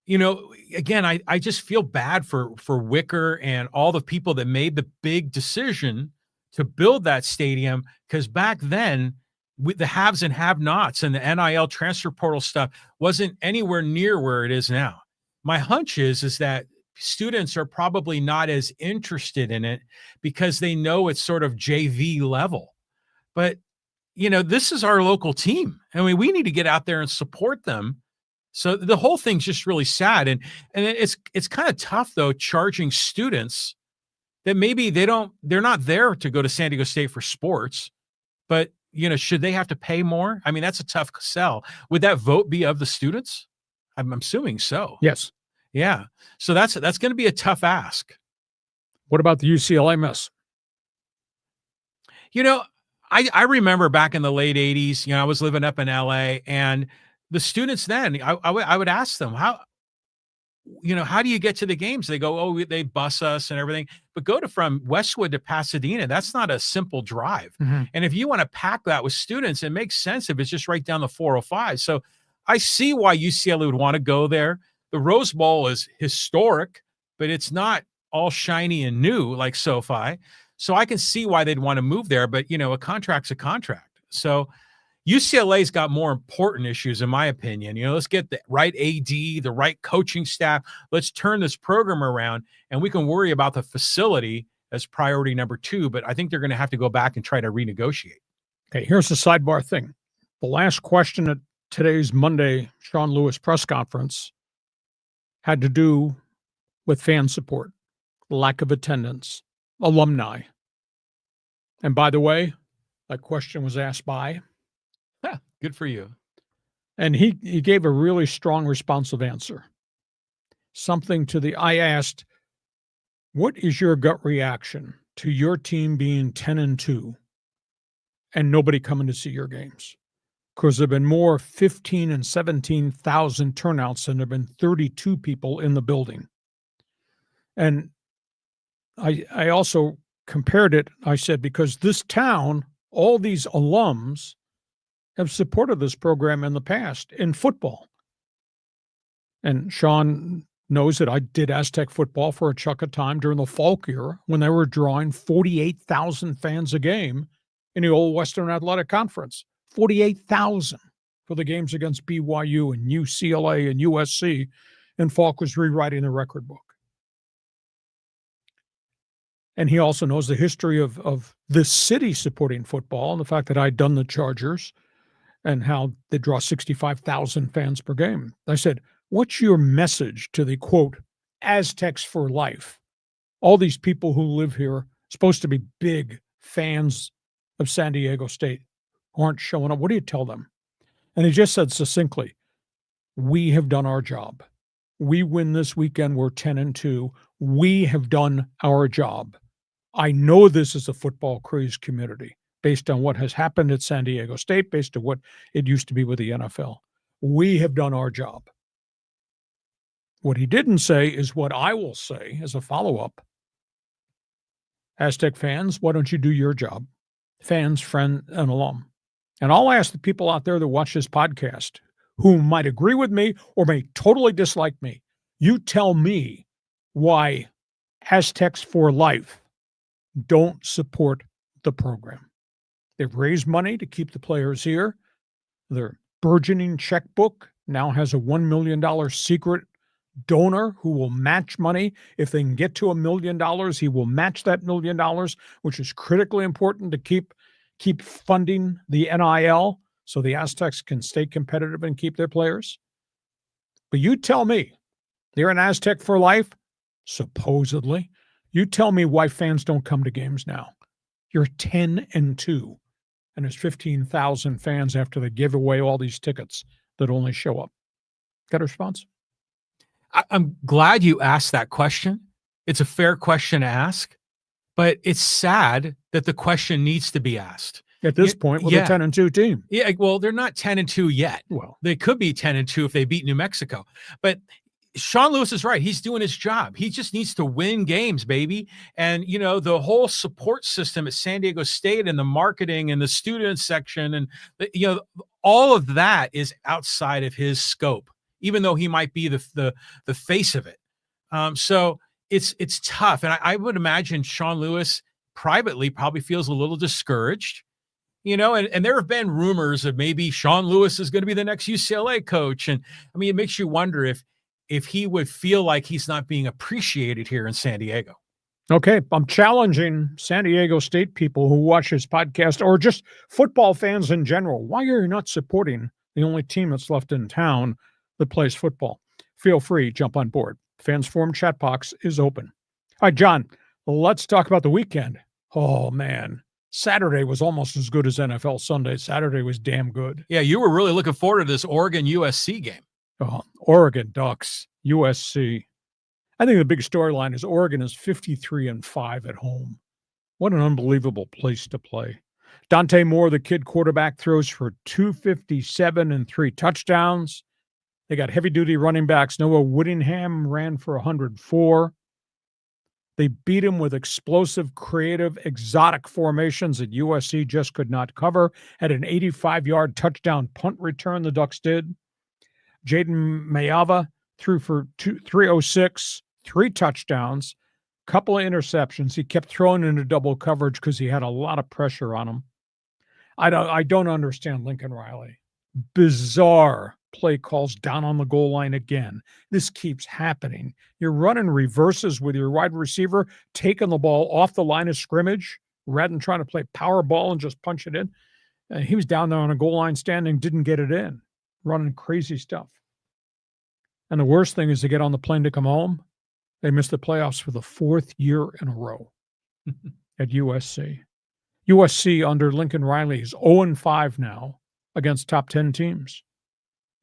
you know, again, I just feel bad for Wicker and all the people that made the big decision to build that stadium, because back then, with the haves and have-nots and the NIL transfer portal stuff wasn't anywhere near where it is now. My hunch is that students are probably not as interested in it because they know it's sort of JV level. But, you know, this is our local team. I mean, we need to get out there and support them. So the whole thing's just really sad. And it's kind of tough, though, charging students that maybe they're not there to go to San Diego State for sports, but, you know, should they have to pay more? I mean, that's a tough sell. Would that vote be of the students? I'm assuming so. Yes. Yeah. So that's going to be a tough ask. What about the UCLA mess? You know, I remember back in the late 80s, you know, I was living up in LA, and the students then, I would ask them, how do you get to the games? They go, oh, they bus us and everything. But from Westwood to Pasadena, that's not a simple drive. Mm-hmm. And if you want to pack that with students, it makes sense if it's just right down the 405. So I see why UCLA would want to go there. The Rose Bowl is historic, but it's not all shiny and new like SoFi. So I can see why they'd want to move there. But, you know, a contract's a contract. So UCLA's got more important issues, in my opinion. You know, let's get the right AD, the right coaching staff. Let's turn this program around, and we can worry about the facility as priority number 2. But I think they're going to have to go back and try to renegotiate. Okay, here's the sidebar thing. The last question at today's Monday Sean Lewis press conference had to do with fan support, lack of attendance, alumni. And by the way, that question was asked by... Good for you. And he gave a really strong responsive answer. Something to I asked, what is your gut reaction to your team being 10-2 and nobody coming to see your games? Because there have been more 15 and 17,000 turnouts than there have been 32 people in the building. And I also compared it, I said, because this town, all these alums have supported this program in the past in football. And Sean knows that I did Aztec football for a chunk of time during the Falk era when they were drawing 48,000 fans a game in the old Western Athletic Conference. 48,000 for the games against BYU and UCLA and USC, and Falk was rewriting the record book. And he also knows the history of this city supporting football and the fact that I'd done the Chargers and how they draw 65,000 fans per game. I said, what's your message to the, quote, Aztecs for life? All these people who live here, supposed to be big fans of San Diego State, aren't showing up. What do you tell them? And he just said succinctly, we have done our job. We win this weekend. We're 10-2. We have done our job. I know this is a football crazed community based on what has happened at San Diego State, based on what it used to be with the NFL. We have done our job. What he didn't say is what I will say as a follow-up. Aztec fans, why don't you do your job? Fans, friend, and alum. And I'll ask the people out there that watch this podcast who might agree with me or may totally dislike me. You tell me why Aztecs for life don't support the program. They've raised money to keep the players here. Their burgeoning checkbook now has a $1 million secret donor who will match money. If they can get to $1 million, he will match that $1 million, which is critically important to keep funding the NIL so the Aztecs can stay competitive and keep their players. But you tell me, they're an Aztec for life, supposedly. You tell me why fans don't come to games now. You're 10-2, and there's 15,000 fans after they give away all these tickets that only show up. Got a response? I'm glad you asked that question. It's a fair question to ask, but it's sad that the question needs to be asked. At this point, with a 10-2 team. Yeah, well, they're not 10-2 yet. Well, they could be 10-2 if they beat New Mexico. But Sean Lewis is right. He's doing his job. He just needs to win games, baby. And, you know, the whole support system at San Diego State and the marketing and the student section and, you know, all of that is outside of his scope, even though he might be the face of it. So it's tough. And I would imagine Sean Lewis privately probably feels a little discouraged, you know, and there have been rumors of maybe Sean Lewis is going to be the next UCLA coach. And I mean, it makes you wonder if he would feel like he's not being appreciated here in San Diego. Okay, I'm challenging San Diego State people who watch this podcast or just football fans in general. Why are you not supporting the only team that's left in town that plays football? Feel free, jump on board. Fans Forum chat box is open. All right, John, let's talk about the weekend. Oh, man. Saturday was almost as good as NFL Sunday. Saturday was damn good. Yeah, you were really looking forward to this Oregon-USC game. Oh, Oregon Ducks, USC. I think the big storyline is Oregon is 53-5 at home. What an unbelievable place to play. Dante Moore, the kid quarterback, throws for 257 and 3 touchdowns. They got heavy-duty running backs. Noah Whittingham ran for 104. They beat him with explosive, creative, exotic formations that USC just could not cover. Had an 85-yard touchdown punt return, the Ducks did. Jaden Mayava threw for 306, 3 touchdowns, couple of interceptions. He kept throwing into double coverage because he had a lot of pressure on him. I don't understand Lincoln Riley. Bizarre play calls down on the goal line again. This keeps happening. You're running reverses with your wide receiver, taking the ball off the line of scrimmage rather than trying to play power ball and just punch it in. And he was down there on a goal line standing, didn't get it in, running crazy stuff. And the worst thing is to get on the plane to come home. They missed the playoffs for the 4th year in a row at USC. USC under Lincoln Riley is 0-5 now against top 10 teams.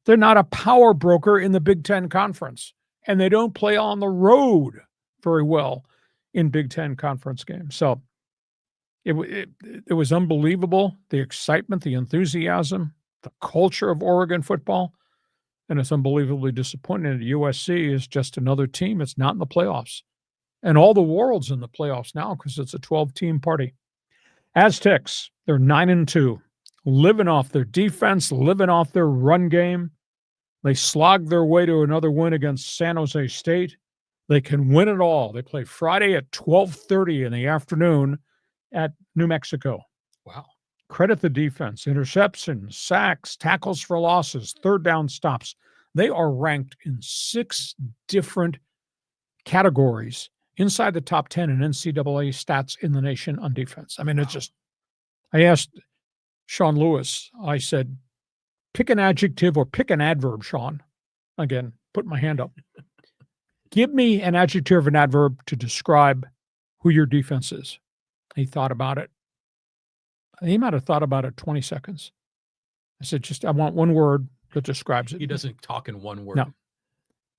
They're not a power broker in the Big Ten Conference, and they don't play on the road very well in Big Ten Conference games. So it was unbelievable, the excitement, the enthusiasm, the culture of Oregon football, and it's unbelievably disappointing that USC is just another team. It's not in the playoffs. And all the world's in the playoffs now because it's a 12-team party. Aztecs, they're 9-2, living off their defense, living off their run game. They slogged their way to another win against San Jose State. They can win it all. They play Friday at 12:30 in the afternoon at New Mexico. Wow. Credit the defense, interceptions, sacks, tackles for losses, third down stops. They are ranked in 6 different categories inside the top 10 in NCAA stats in the nation on defense. I mean, it's just, I asked Sean Lewis, I said, pick an adjective or pick an adverb, Sean. Again, put my hand up. Give me an adjective or an adverb to describe who your defense is. He thought about it. He might have thought about it 20 seconds. I said, I want one word that describes it. He doesn't talk in one word. No.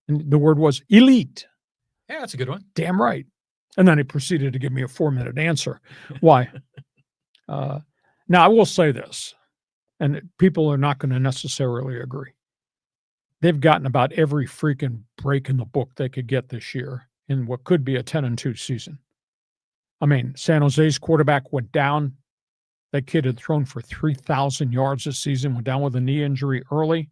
And the word was elite. Yeah, that's a good one. Damn right. And then he proceeded to give me a 4-minute answer. Why? Now, I will say this, and people are not going to necessarily agree. They've gotten about every freaking break in the book they could get this year in what could be a 10-2 season. I mean, San Jose's quarterback went down. That kid had thrown for 3,000 yards this season, went down with a knee injury early.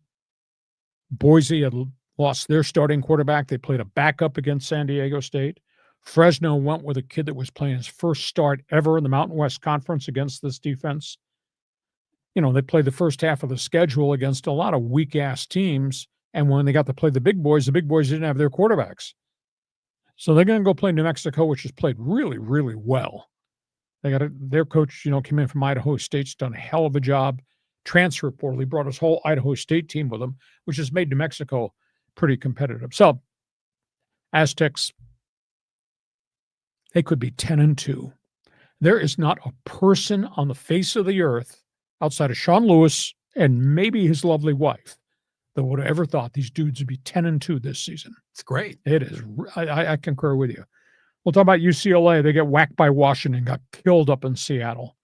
Boise had lost their starting quarterback. They played a backup against San Diego State. Fresno went with a kid that was playing his first start ever in the Mountain West Conference against this defense. You know, they played the first half of the schedule against a lot of weak-ass teams, and when they got to play the big boys didn't have their quarterbacks. So they're going to go play New Mexico, which has played really, really well. They got their coach, came in from Idaho State's done a hell of a job. Transfer portal, he brought his whole Idaho State team with him, which has made New Mexico pretty competitive. So, Aztecs, they could be 10-2. There is not a person on the face of the earth outside of Sean Lewis and maybe his lovely wife that would have ever thought these dudes would be 10-2 this season. It's great. It is. I concur with you. We'll talk about UCLA. They get whacked by Washington, got killed up in Seattle.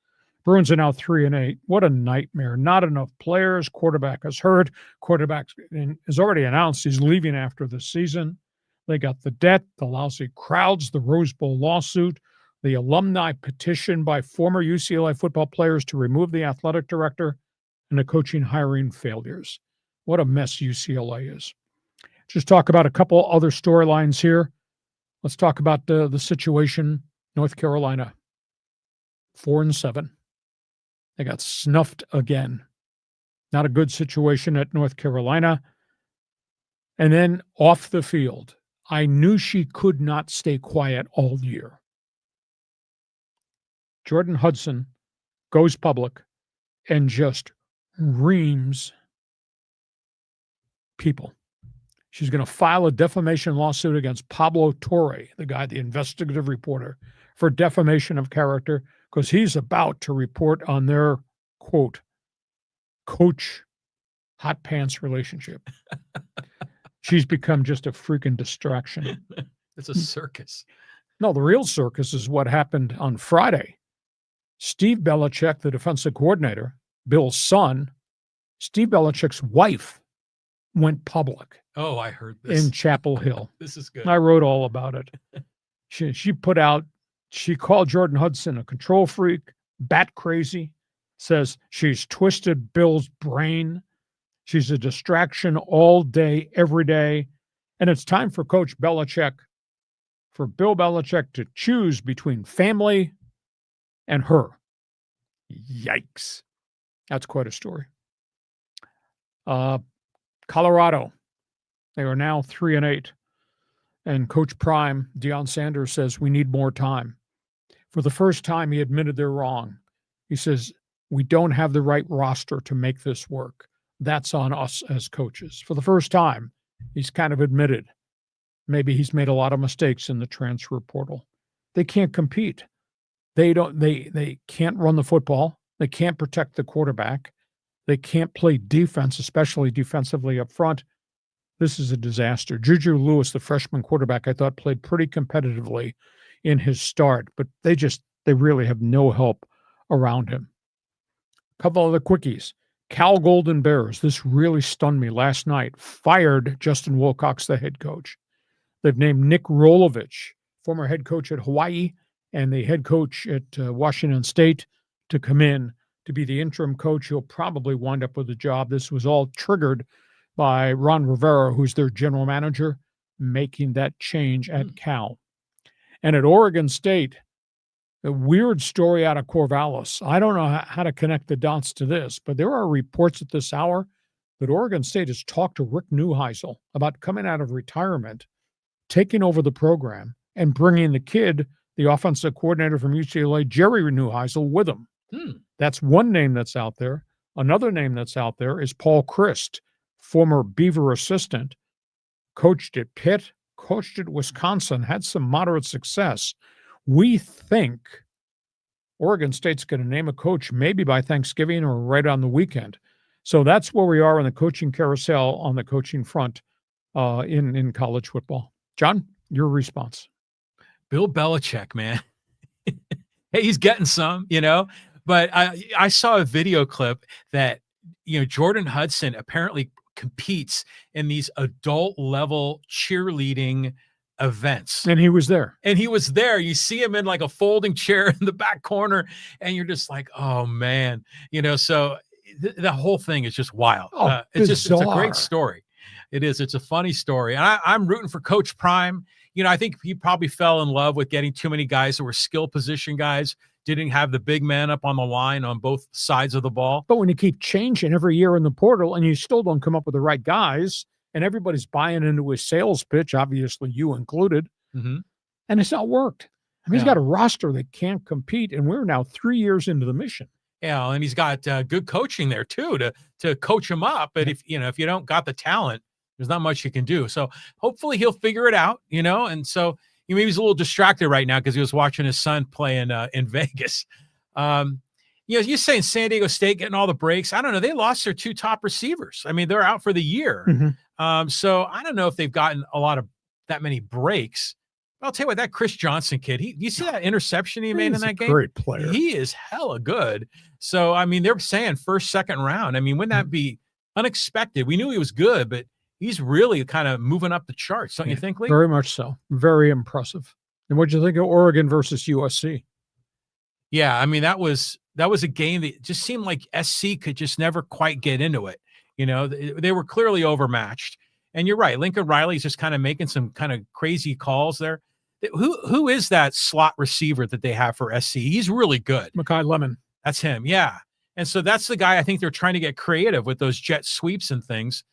Bruins are now 3-8. What a nightmare. Not enough players. Quarterback is hurt. Quarterback has already announced he's leaving after the season. They got the debt, the lousy crowds, the Rose Bowl lawsuit, the alumni petition by former UCLA football players to remove the athletic director, and the coaching hiring failures. What a mess UCLA is. Just talk about a couple other storylines here. Let's talk about the situation. North Carolina, 4-7. They got snuffed again. Not a good situation at North Carolina. And then off the field, I knew she could not stay quiet all year. Jordan Hudson goes public and just reams people. She's going to file a defamation lawsuit against Pablo Torre, the investigative reporter, for defamation of character, because he's about to report on their, quote, coach hot pants relationship. She's become just a freaking distraction. It's a circus. No, the real circus is what happened on Friday. Steve Belichick, the defensive coordinator, Bill's son, Steve Belichick's wife, went public. Oh, I heard this. In Chapel Hill. This is good. I wrote all about it. She called Jordan Hudson a control freak, bat crazy, says she's twisted Bill's brain. She's a distraction all day, every day. And it's time for Coach Belichick, for Bill Belichick to choose between family and her. Yikes. That's quite a story. Colorado, they are now 3-8. And Coach Prime, Deion Sanders, says we need more time. For the first time, he admitted they're wrong. He says, we don't have the right roster to make this work. That's on us as coaches. For the first time, he's kind of admitted maybe he's made a lot of mistakes in the transfer portal. They can't compete. They can't run the football. They can't protect the quarterback. They can't play defense, especially defensively up front. This is a disaster. Juju Lewis, the freshman quarterback, I thought played pretty competitively in his start, but they really have no help around him. A couple other quickies. Cal Golden Bears, this really stunned me last night, fired Justin Wilcox, the head coach. They've named Nick Rolovich, former head coach at Hawaii and the head coach at Washington State, to come in to be the interim coach. He'll probably wind up with a job. This was all triggered by Ron Rivera, who's their general manager, making that change at Cal. And at Oregon State, A weird story out of Corvallis. I don't know how to connect the dots to this, but there are reports at this hour that Oregon State has talked to Rick Neuheisel about coming out of retirement, taking over the program, and bringing the kid, the offensive coordinator from UCLA, Jerry Neuheisel, with him. That's one name that's out there. Another name that's out there is Paul Christ, former Beaver assistant, coached at Pitt, coached at Wisconsin, had some moderate success. We think Oregon State's going to name a coach maybe by Thanksgiving or right on the weekend. So that's where we are in the coaching carousel on the coaching front in college football. John, your response. Bill Belichick, man. Hey, he's getting some, but I saw a video clip that, Jordan Hudson apparently competes in these adult level cheerleading events. And he was there. You see him in like a folding chair in the back corner, and you're just like, oh man, so the whole thing is just wild. It's a great story. It is. It's a funny story. And I'm rooting for Coach Prime. I think he probably fell in love with getting too many guys that were skill position guys, didn't have the big man up on the line on both sides of the ball. But when you keep changing every year in the portal and you still don't come up with the right guys, and everybody's buying into his sales pitch, obviously you included, and it's not worked. I mean, he's got a roster that can't compete, and we're now 3 years into the mission. Yeah, and he's got good coaching there too to coach him up. But if you don't got the talent, there's not much you can do. So hopefully he'll figure it out, and so maybe he's a little distracted right now because he was watching his son play in Vegas. You're saying San Diego State getting all the breaks. I don't know. They lost their 2 top receivers. I mean, they're out for the year. So I don't know if they've gotten that many breaks. But I'll tell you what, that Chris Johnson kid, you see that interception he made in that game? Great player. He is hella good. So, I mean, they're saying first, second round. I mean, wouldn't that be unexpected? We knew he was good, but he's really kind of moving up the charts, don't you think, Lee? Very much so. Very impressive. And what'd you think of Oregon versus USC? Yeah, I mean, that was a game that just seemed like SC could just never quite get into it. They were clearly overmatched. And you're right, Lincoln Riley's just kind of making some kind of crazy calls there. Who is that slot receiver that they have for SC? He's really good. Mekhi Lemon. That's him, yeah. And so that's the guy I think they're trying to get creative with those jet sweeps and things.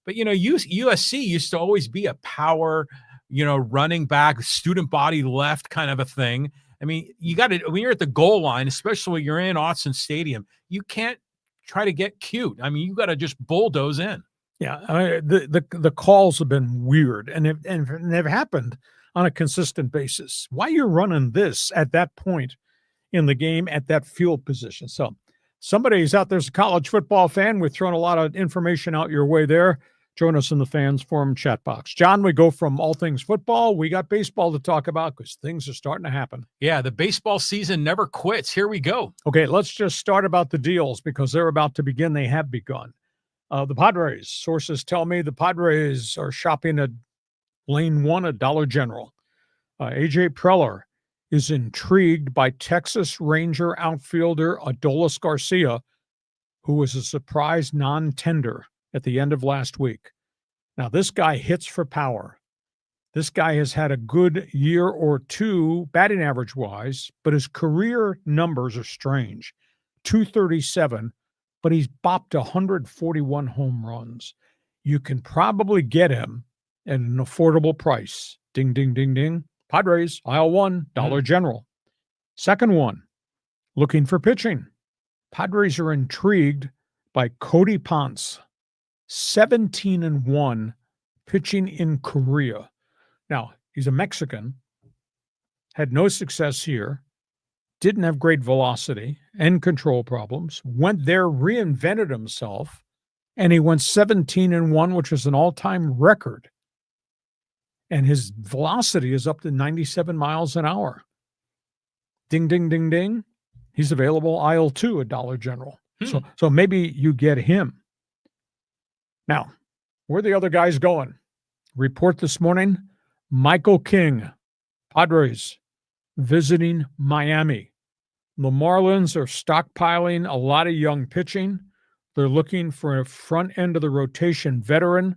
But, USC used to always be a power, running back, student body left kind of a thing. I mean, you got to, when you're at the goal line, especially when you're in Autzen Stadium, you can't try to get cute. I mean, you got to just bulldoze in. Yeah, the calls have been weird, and they've happened on a consistent basis. Why you're running this at that point in the game at that field position? So somebody's out there's a college football fan. We're throwing a lot of information out your way there. Join us in the Fans Forum chat box. John, we go from all things football. We got baseball to talk about because things are starting to happen. Yeah, the baseball season never quits. Here we go. Okay, let's just start about the deals because they're about to begin. They have begun. The Padres, sources tell me the Padres are shopping at Lane 1 at Dollar General. A.J. Preller is intrigued by Texas Ranger outfielder Adolis Garcia, who was a surprise non-tender at the end of last week. Now, this guy hits for power. This guy has had a good year or two batting average-wise, but his career numbers are strange. 237, but he's bopped 141 home runs. You can probably get him at an affordable price. Ding, ding, ding, ding. Padres, aisle 1, Dollar General. Second one, looking for pitching. Padres are intrigued by Cody Ponce, 17-1, pitching in Korea. Now, he's a Mexican, had no success here, didn't have great velocity and control problems, went there, reinvented himself, and he went 17-1, which is an all-time record. And his velocity is up to 97 miles an hour. Ding, ding, ding, ding. He's available aisle 2 at Dollar General. So maybe you get him. Now, where are the other guys going? Report this morning, Michael King, Padres, visiting Miami. The Marlins are stockpiling a lot of young pitching. They're looking for a front end of the rotation veteran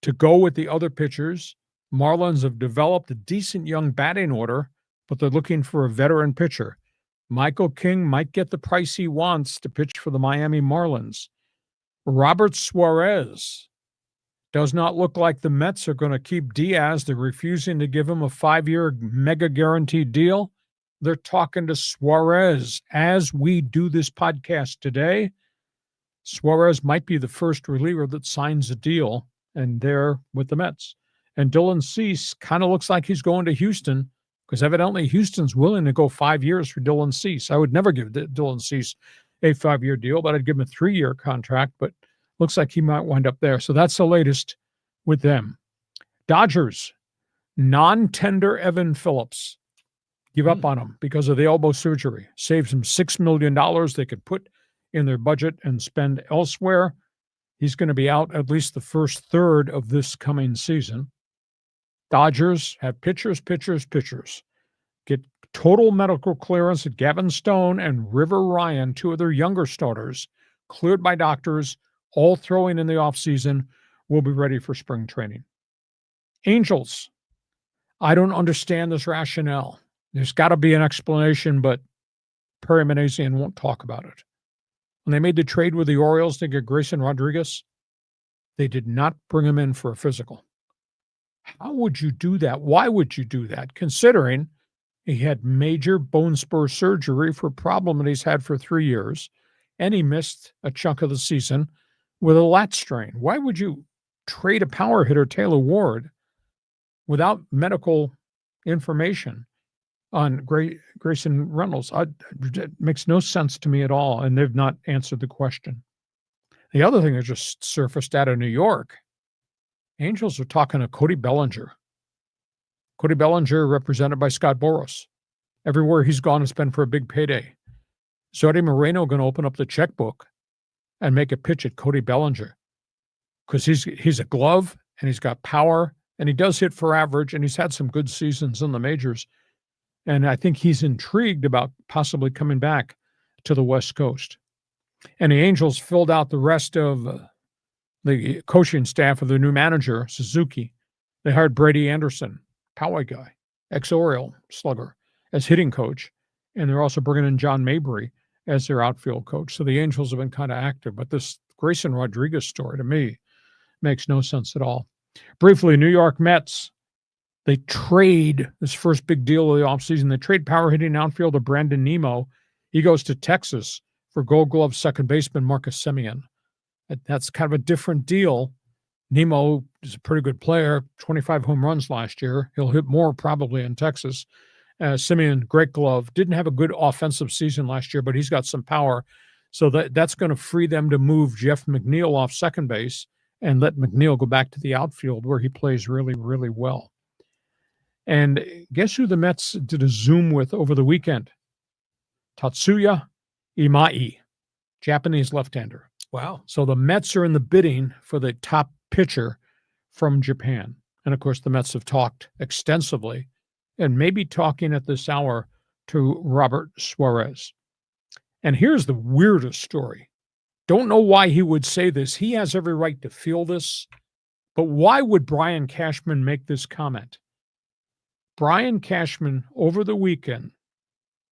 to go with the other pitchers. Marlins have developed a decent young batting order, but they're looking for a veteran pitcher. Michael King might get the price he wants to pitch for the Miami Marlins. Robert Suarez. Does not look like the Mets are going to keep Diaz. They're refusing to give him a 5-year mega guaranteed deal. They're talking to Suarez. As we do this podcast today, Suarez might be the first reliever that signs a deal, and they're with the Mets. And Dylan Cease kind of looks like he's going to Houston, because evidently Houston's willing to go 5 years for Dylan Cease. I would never give Dylan Cease a 5-year deal, but I'd give him a 3-year contract, but looks like he might wind up there. So that's the latest with them. Dodgers, non-tender Evan Phillips. Give up on him because of the elbow surgery. Saves him $6 million they could put in their budget and spend elsewhere. He's going to be out at least the first third of this coming season. Dodgers have pitchers. Get total medical clearance at Gavin Stone and River Ryan, 2 of their younger starters, cleared by doctors, all throwing in the offseason, will be ready for spring training. Angels. I don't understand this rationale. There's got to be an explanation, but Perry Manassian won't talk about it. When they made the trade with the Orioles to get Grayson Rodriguez, they did not bring him in for a physical. How would you do that? Why would you do that, considering he had major bone spur surgery for a problem that he's had for 3 years, and he missed a chunk of the season with a lat strain? Why would you trade a power hitter, Taylor Ward, without medical information on Grayson Reynolds? It makes no sense to me at all, and they've not answered the question. The other thing that just surfaced out of New York, Angels are talking to Cody Bellinger. Cody Bellinger, represented by Scott Boras. Everywhere he's gone, it's been for a big payday. Zodi Moreno going to open up the checkbook and make a pitch at Cody Bellinger, because he's a glove and he's got power and he does hit for average and he's had some good seasons in the majors. And I think he's intrigued about possibly coming back to the West Coast. And the Angels filled out the rest of the coaching staff of the new manager, Suzuki. They hired Brady Anderson, Poway guy, ex-Oriole slugger, as hitting coach. And they're also bringing in John Mabry as their outfield coach. So the Angels have been kind of active. But this Grayson Rodriguez story, to me, makes no sense at all. Briefly, New York Mets. They trade this first big deal of the offseason. They trade power hitting outfielder Brandon Nimmo. He goes to Texas for Gold Glove second baseman Marcus Semien. That's kind of a different deal. Nimmo is a pretty good player, 25 home runs last year. He'll hit more probably in Texas. Semien, great glove. Didn't have a good offensive season last year, but he's got some power. So that's going to free them to move Jeff McNeil off second base and let McNeil go back to the outfield where he plays really, really well. And guess who the Mets did a Zoom with over the weekend? Tatsuya Imai, Japanese left-hander. Wow. So the Mets are in the bidding for the top pitcher from Japan. And, of course, the Mets have talked extensively and maybe talking at this hour to Robert Suarez. And here's the weirdest story. Don't know why he would say this. He has every right to feel this. But why would Brian Cashman make this comment? Brian Cashman, over the weekend,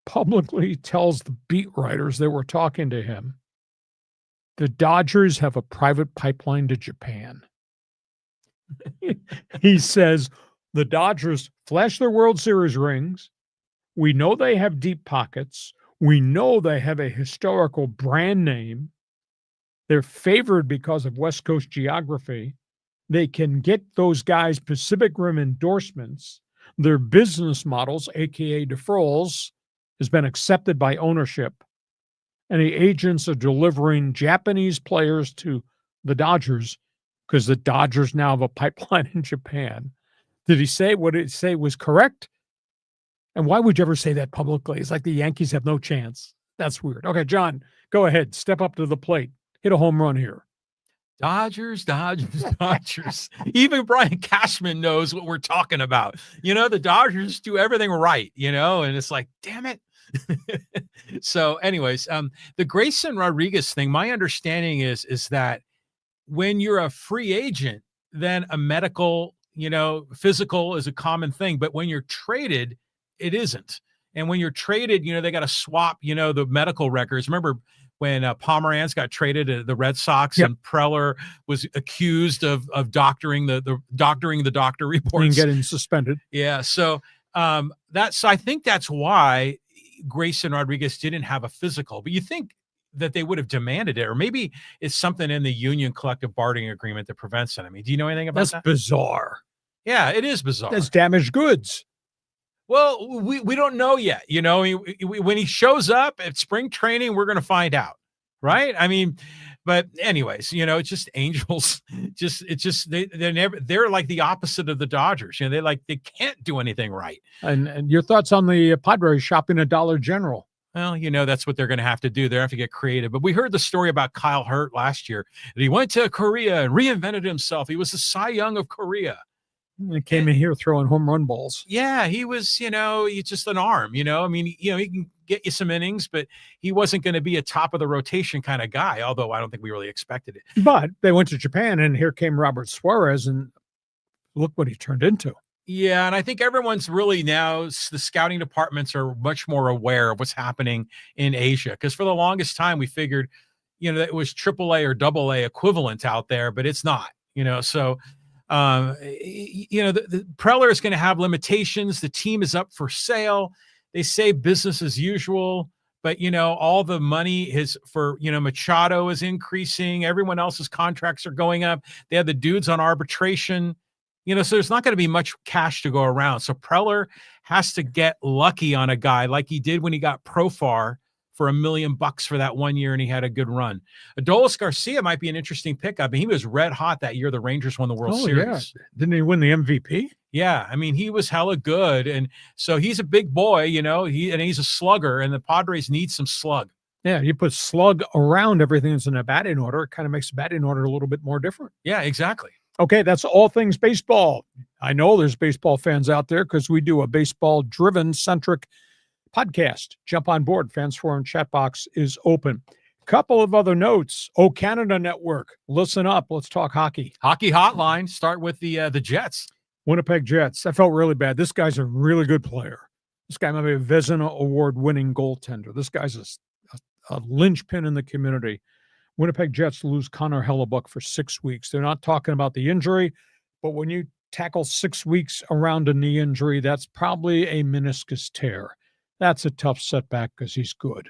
publicly tells the beat writers that were talking to him, the Dodgers have a private pipeline to Japan. He says, the Dodgers flash their World Series rings. We know they have deep pockets. We know they have a historical brand name. They're favored because of West Coast geography. They can get those guys Pacific Rim endorsements. Their business models, aka deferrals, has been accepted by ownership. And the agents are delivering Japanese players to the Dodgers because the Dodgers now have a pipeline in Japan. Did he say what he say was correct? And why would you ever say that publicly? It's like the Yankees have no chance. That's weird. Okay, John, go ahead. Step up to the plate. Hit a home run here. Dodgers. Even Brian Cashman knows what we're talking about. You know, the Dodgers do everything right, and it's like, damn it. So anyways, the Grayson Rodriguez thing, my understanding is that when you're a free agent, then a medical, physical is a common thing. But when you're traded, it isn't. And when you're traded, they got to swap, the medical records. Remember when Pomeranz got traded to the Red Sox, and Preller was accused of doctoring the doctor reports and getting suspended. Yeah. So I think that's why Grayson Rodriguez didn't have a physical, but you think that they would have demanded it, or maybe it's something in the union collective bargaining agreement that prevents it. I mean, do you know anything about that? That's bizarre. Yeah, it is bizarre. That's damaged goods. Well, we don't know yet. When he shows up at spring training, we're going to find out, right? I mean, but anyways, it's just Angels. They're like the opposite of the Dodgers. They can't do anything right. And your thoughts on the Padres shopping at Dollar General? Well, that's what they're going to have to do. They have to get creative. But we heard the story about Kyle Hurt last year. That he went to Korea and reinvented himself. He was the Cy Young of Korea. He came in here throwing home run balls. Yeah, he was, he's just an arm, I mean, he can get you some innings, but he wasn't going to be a top of the rotation kind of guy, although I don't think we really expected it. But they went to Japan, and here came Robert Suarez, and look what he turned into. Yeah, and I think everyone's really now, the scouting departments are much more aware of what's happening in Asia, because for the longest time we figured, that it was AAA or AA equivalent out there, but it's not, so the Preller is going to have limitations. The team is up for sale. They say business as usual, but all the money is for, Machado is increasing. Everyone else's contracts are going up. They have the dudes on arbitration, so there's not going to be much cash to go around. So Preller has to get lucky on a guy like he did when he got Profar for $1 million for that 1 year, and he had a good run. Adolis Garcia might be an interesting pickup. He was red hot that year the Rangers won the World Series. Yeah. Didn't he win the MVP? Yeah, I mean, he was hella good, and so he's a big boy, he's a slugger, and the Padres need some slug. Yeah, you put slug around everything that's in a batting order, it kind of makes the batting order a little bit more different. Yeah, exactly. Okay, that's all things baseball. I know there's baseball fans out there because we do a baseball-driven centric podcast. Jump on board. Fans Forum chat box is open. Couple of other notes. Oh, Canada Network. Listen up. Let's talk hockey. Hockey Hotline. Start with the Jets. Winnipeg Jets. I felt really bad. This guy's a really good player. This guy might be a Vezina Award-winning goaltender. This guy's a linchpin in the community. Winnipeg Jets lose Connor Hellebuck for 6 weeks. They're not talking about the injury, but when you tackle 6 weeks around a knee injury, that's probably a meniscus tear. That's a tough setback because he's good.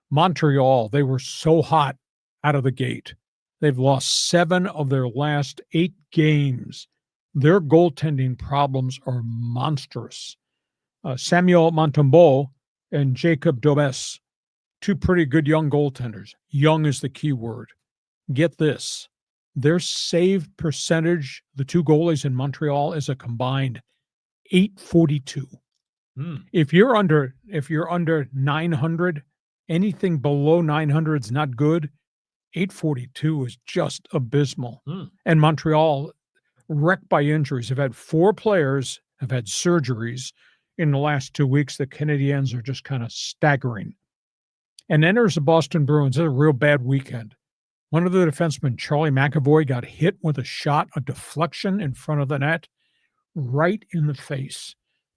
Montreal, they were so hot out of the gate. They've lost 7 of their last 8 games. Their goaltending problems are monstrous. Samuel Montembeault and Jacob Dobes, 2 pretty good young goaltenders. Young is the key word. Get this. Their save percentage, the 2 goalies in Montreal, is a combined .842. If you're under 900, anything below 900 is not good. .842 is just abysmal. And Montreal, wrecked by injuries, have had 4 players have had surgeries in the last 2 weeks. The Canadiens are just kind of staggering. And enters the Boston Bruins. It's a real bad weekend. One of the defensemen, Charlie McAvoy, got hit with a deflection in front of the net, right in the face.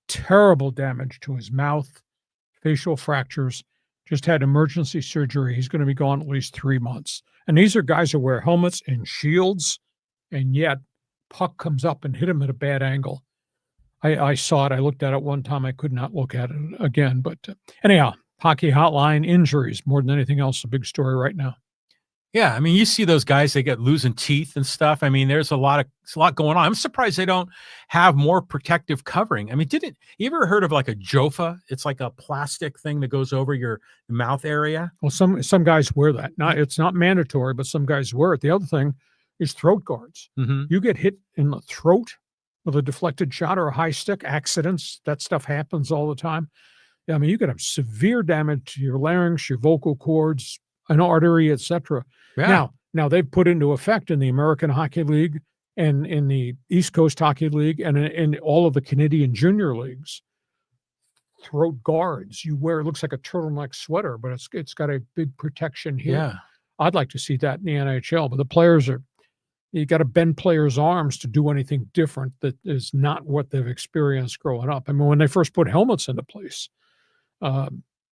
Terrible damage to his mouth, facial fractures, just had emergency surgery. He's going to be gone at least 3 months. And these are guys who wear helmets and shields, and yet puck comes up and hit him at a bad angle. I saw it. I looked at it one time. I could not look at it again. But anyhow, Hockey Hotline, injuries more than anything else, a big story right now. Yeah, I mean, you see those guys, they get losing teeth and stuff. I mean, there's a lot going on. I'm surprised they don't have more protective covering. I mean, you ever heard of like a Jofa? It's like a plastic thing that goes over your mouth area. Well, some guys wear that. It's not mandatory, but some guys wear it. The other thing is throat guards. You get hit in the throat with a deflected shot or a high stick, accidents, that stuff happens all the time. I mean, you could have severe damage to your larynx, your vocal cords, an artery, etc. Yeah. Now they've put into effect in the American Hockey League and in the East Coast Hockey League and in all of the Canadian junior leagues, throat guards. You wear, it looks like a turtleneck sweater, but it's got a big protection here. Yeah. I'd like to see that in the NHL, but the players you got to bend players' arms to do anything different that is not what they've experienced growing up. I mean, when they first put helmets into place,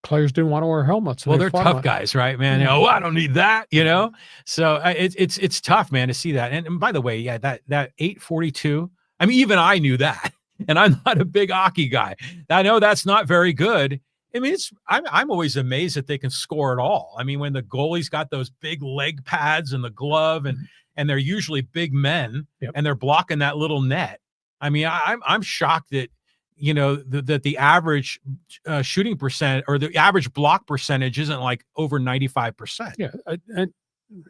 Players didn't want to wear helmets. Well, they're tough guys, right, man? Yeah. Oh, I don't need that, you know? So it's tough, man, to see that. And by the way, yeah, that 842, I mean, even I knew that. And I'm not a big hockey guy. I know that's not very good. I mean, I'm always amazed that they can score at all. I mean, when the goalie's got those big leg pads and the glove, and they're usually big men, and they're blocking that little net. I mean, I'm shocked that, you know, that the average shooting percent or the average block percentage isn't like over 95%. Yeah, and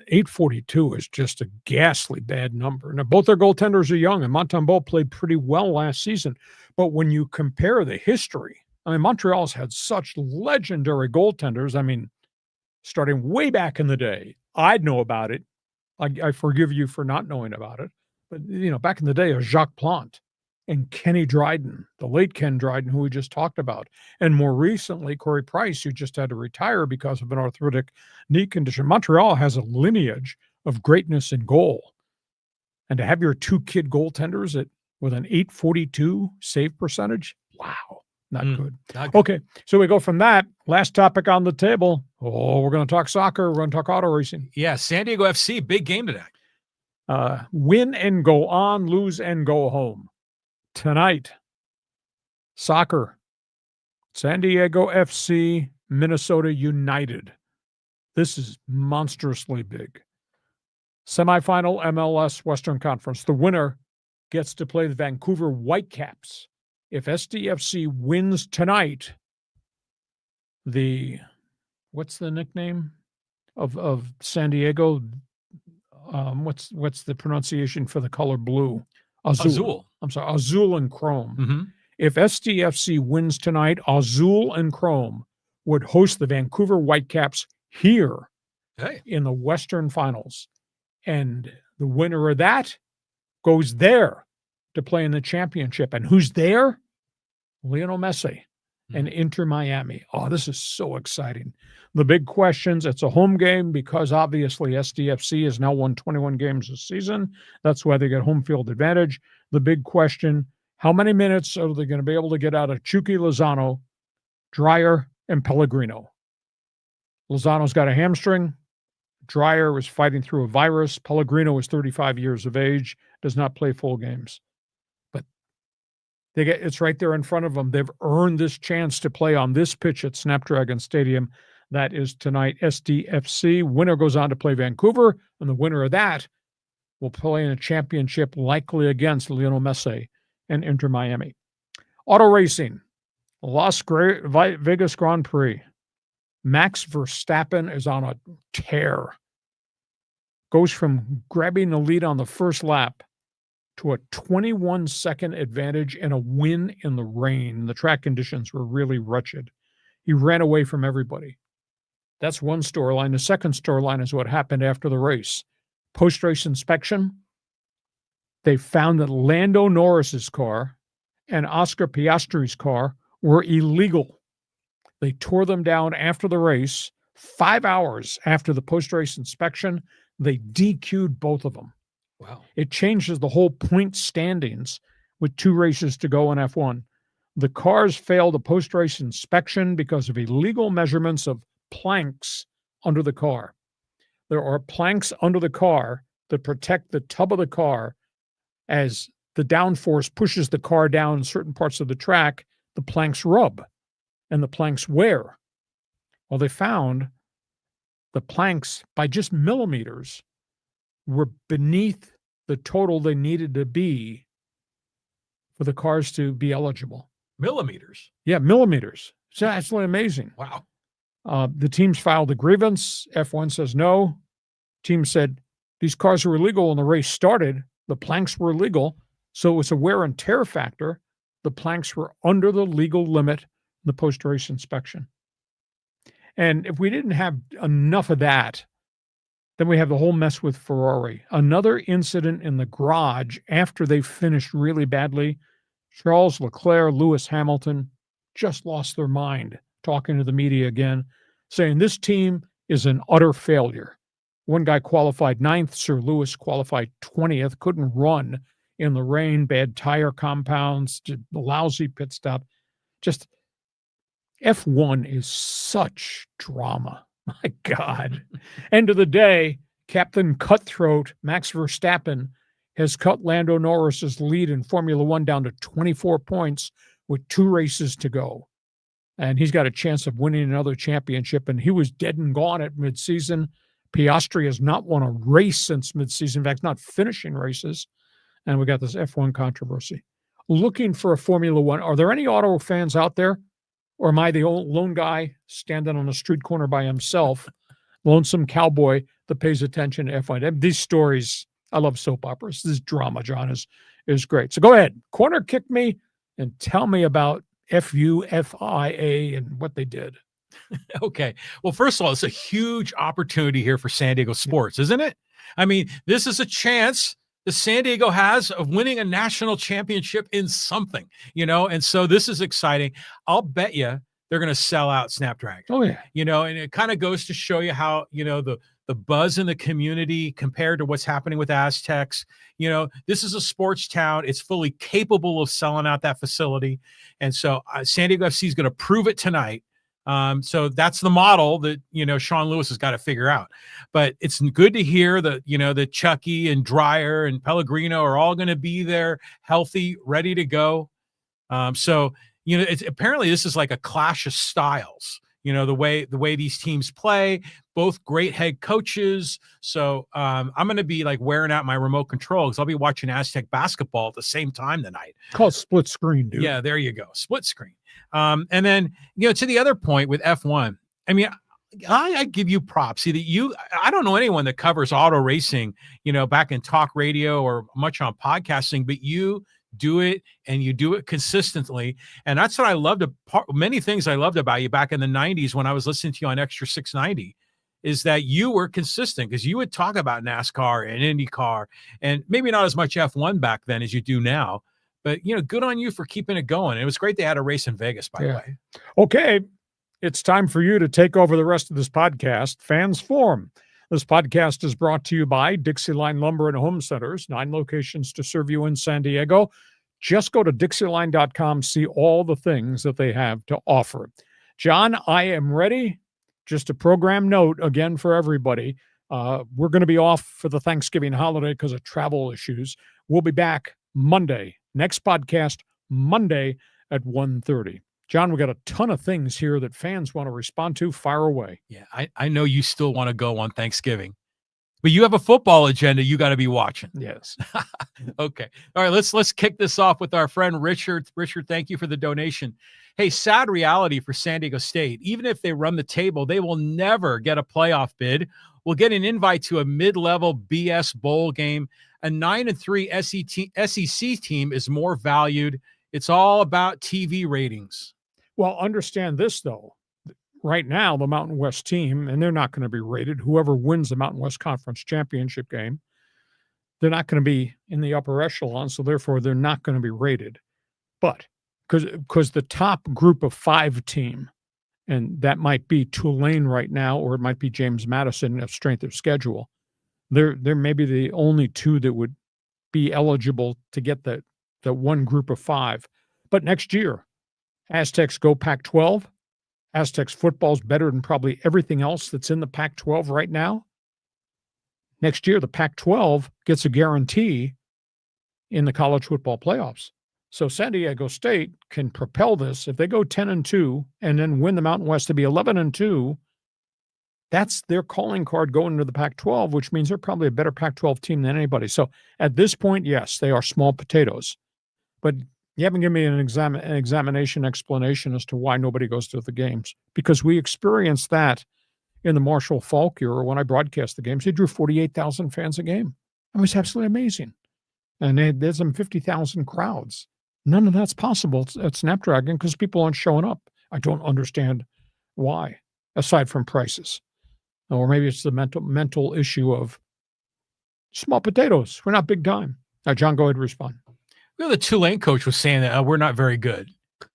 842 is just a ghastly bad number. Now, both their goaltenders are young, and Montembeault played pretty well last season. But when you compare the history, I mean, Montreal's had such legendary goaltenders. I mean, starting way back in the day, I'd know about it. I forgive you for not knowing about it. But, you know, back in the day, it was Jacques Plante and Kenny Dryden, the late Ken Dryden, who we just talked about. And more recently, Corey Price, who just had to retire because of an arthritic knee condition. Montreal has a lineage of greatness in goal. And to have your two kid goaltenders with an 842 save percentage, wow, not good. Not good. Okay, so we go from that. Last topic on the table. Oh, we're going to talk soccer. We're going to talk auto racing. Yeah, San Diego FC, big game today. Win and go on, lose and go home. Tonight, soccer, San Diego FC, Minnesota United. This is monstrously big. Semifinal MLS Western Conference. The winner gets to play the Vancouver Whitecaps. If SDFC wins tonight, what's the nickname of San Diego? What's the pronunciation for the color blue? Azul. I'm sorry, Azul and Chrome. Mm-hmm. If SDFC wins tonight, Azul and Chrome would host the Vancouver Whitecaps here in the Western Finals. And the winner of that goes there to play in the championship. And who's there? Lionel Messi and Inter Miami. Oh, this is so exciting. The big questions, it's a home game because obviously SDFC has now won 21 games this season. That's why they get home field advantage. The big question, how many minutes are they going to be able to get out of Chucky Lozano, Dreyer, and Pellegrino? Lozano's got a hamstring. Dreyer was fighting through a virus. Pellegrino is 35 years of age, does not play full games. But it's right there in front of them. They've earned this chance to play on this pitch at Snapdragon Stadium. That is tonight, SDFC. Winner goes on to play Vancouver, and the winner of that will play in a championship likely against Lionel Messi and Inter Miami. Auto racing, Las Vegas Grand Prix. Max Verstappen is on a tear. Goes from grabbing the lead on the first lap to a 21-second advantage and a win in the rain. The track conditions were really wretched. He ran away from everybody. That's one storyline. The second storyline is what happened after the race. Post-race inspection, they found that Lando Norris's car and Oscar Piastri's car were illegal. They tore them down after the race. 5 hours after the post-race inspection, they DQ'd both of them. Wow. It changes the whole point standings with 2 races to go in F1. The cars failed a post-race inspection because of illegal measurements of planks under the car. There are planks under the car that protect the tub of the car. As the downforce pushes the car down in certain parts of the track, the planks rub and the planks wear. Well, they found the planks, by just millimeters, were beneath the total they needed to be for the cars to be eligible. Millimeters? Yeah, millimeters. It's absolutely amazing. Wow. The teams filed a grievance. F1 says no. Team said these cars were illegal when the race started. The planks were illegal, so it was a wear and tear factor. The planks were under the legal limit in the post-race inspection. And if we didn't have enough of that, then we have the whole mess with Ferrari. Another incident in the garage after they finished really badly. Charles Leclerc, Lewis Hamilton just lost their mind talking to the media again, saying this team is an utter failure. One guy qualified 9th, Sir Lewis qualified 20th, couldn't run in the rain, bad tire compounds, lousy pit stop. Just F1 is such drama. My God. End of the day, Captain Cutthroat Max Verstappen has cut Lando Norris's lead in Formula One down to 24 points with 2 races to go. And he's got a chance of winning another championship. And he was dead and gone at midseason. Piastri has not won a race since midseason. In fact, not finishing races. And we got this F1 controversy. Looking for a Formula One. Are there any auto fans out there? Or am I the old lone guy standing on a street corner by himself, lonesome cowboy that pays attention to F1? These stories, I love soap operas. This drama, John, is great. So go ahead, corner kick me and tell me about FUFIA and what they did. Okay. Well, first of all, it's a huge opportunity here for San Diego sports, isn't it? I mean, this is a chance the San Diego has of winning a national championship in something, and so this is exciting. I'll bet you they're going to sell out Snapdragon. Oh, yeah. And it kind of goes to show you how, the buzz in the community compared to what's happening with Aztecs. This is a sports town. It's fully capable of selling out that facility. And so San Diego FC is going to prove it tonight. So that's the model that, Sean Lewis has got to figure out. But it's good to hear that, that Chucky and Dreyer and Pellegrino are all going to be there, healthy, ready to go. So apparently this is like a clash of styles, the way these teams play, both great head coaches. So I'm going to be like wearing out my remote control because I'll be watching Aztec basketball at the same time tonight. Called split screen, dude. Yeah, there you go. Split screen. And then, to the other point with F1, I mean, I give you props. See that I don't know anyone that covers auto racing, back in talk radio or much on podcasting, but you do it and you do it consistently. And that's what I loved. Many things I loved about you back in the 90s when I was listening to you on Extra 690 is that you were consistent because you would talk about NASCAR and IndyCar and maybe not as much F1 back then as you do now. But, good on you for keeping it going. It was great they had a race in Vegas, by the way. Okay, it's time for you to take over the rest of this podcast. Fans Forum. This podcast is brought to you by Dixieline Lumber and Home Centers, 9 locations to serve you in San Diego. Just go to Dixieline.com, see all the things that they have to offer. John, I am ready. Just a program note again for everybody. We're going to be off for the Thanksgiving holiday because of travel issues. We'll be back Monday. Next podcast, Monday at 1:30. John, we got a ton of things here that fans want to respond to. Fire away. Yeah, I know you still want to go on Thanksgiving, but you have a football agenda you got to be watching. Yes. Okay. All right, let's kick this off with our friend Richard. Richard, thank you for the donation. Hey, sad reality for San Diego State. Even if they run the table, they will never get a playoff bid. We'll get an invite to a mid-level BS bowl game. A 9-3 SEC team is more valued. It's all about TV ratings. Well, understand this, though. Right now, the Mountain West team, and they're not going to be rated. Whoever wins the Mountain West Conference Championship game, they're not going to be in the upper echelon, so therefore they're not going to be rated. But because the top group of 5 team, and that might be Tulane right now, or it might be James Madison of strength of schedule, they're maybe the only 2 that would be eligible to get the one group of 5. But next year, Aztecs go Pac-12. Aztecs football is better than probably everything else that's in the Pac-12 right now. Next year, the Pac-12 gets a guarantee in the college football playoffs. So San Diego State can propel this. If they go 10-2 and then win the Mountain West to be 11-2, that's their calling card going into the Pac-12, which means they're probably a better Pac-12 team than anybody. So at this point, yes, they are small potatoes. But you haven't given me an examination explanation as to why nobody goes to the games, because we experienced that in the Marshall Falk era when I broadcast the games. They drew 48,000 fans a game. It was absolutely amazing. And there's some 50,000 crowds. None of that's possible at Snapdragon because people aren't showing up. I don't understand why, aside from prices. Or maybe it's the mental issue of small potatoes. We're not big time. Now, John, go ahead and respond. The Tulane coach was saying that we're not very good,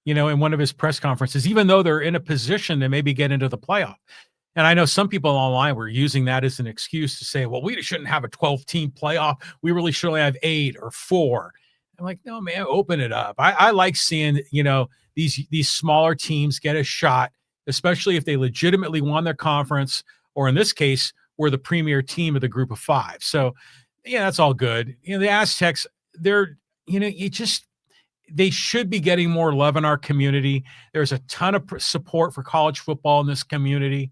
in one of his press conferences, even though they're in a position to maybe get into the playoff. And I know some people online were using that as an excuse to say, well, we shouldn't have a 12-team playoff. We really should only have 8 or 4. I'm like, no, man, open it up. I like seeing, these smaller teams get a shot, especially if they legitimately won their conference, or in this case, were the premier team of the group of five. So, yeah, that's all good. The Aztecs, they're, they should be getting more love in our community. There's a ton of support for college football in this community.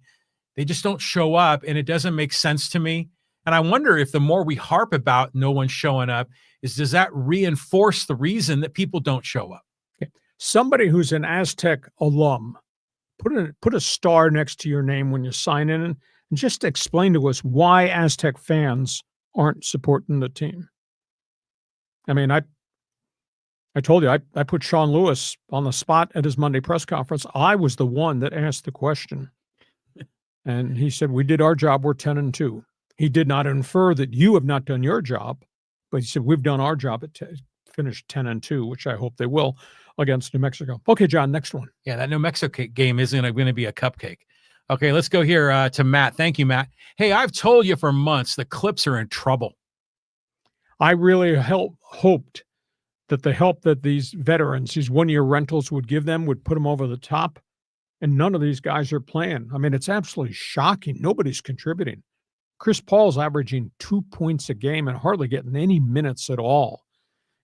They just don't show up, and it doesn't make sense to me. And I wonder if the more we harp about no one showing up, does that reinforce the reason that people don't show up? Okay. Somebody who's an Aztec alum, put a star next to your name when you sign in, and just explain to us why Aztec fans aren't supporting the team. I mean, I told you, I put Sean Lewis on the spot at his Monday press conference. I was the one that asked the question. And he said, we did our job. We're 10-2. He did not infer that you have not done your job, but he said, we've done our job at finished 10-2, which I hope they will against New Mexico. Okay, John, next one. Yeah, that New Mexico game isn't going to be a cupcake. Okay, let's go here to Matt. Thank you, Matt. Hey, I've told you for months the Clips are in trouble. I really hoped that the help that these veterans, these one-year rentals would give them would put them over the top. And none of these guys are playing. I mean, it's absolutely shocking. Nobody's contributing. Chris Paul's averaging 2 points a game and hardly getting any minutes at all.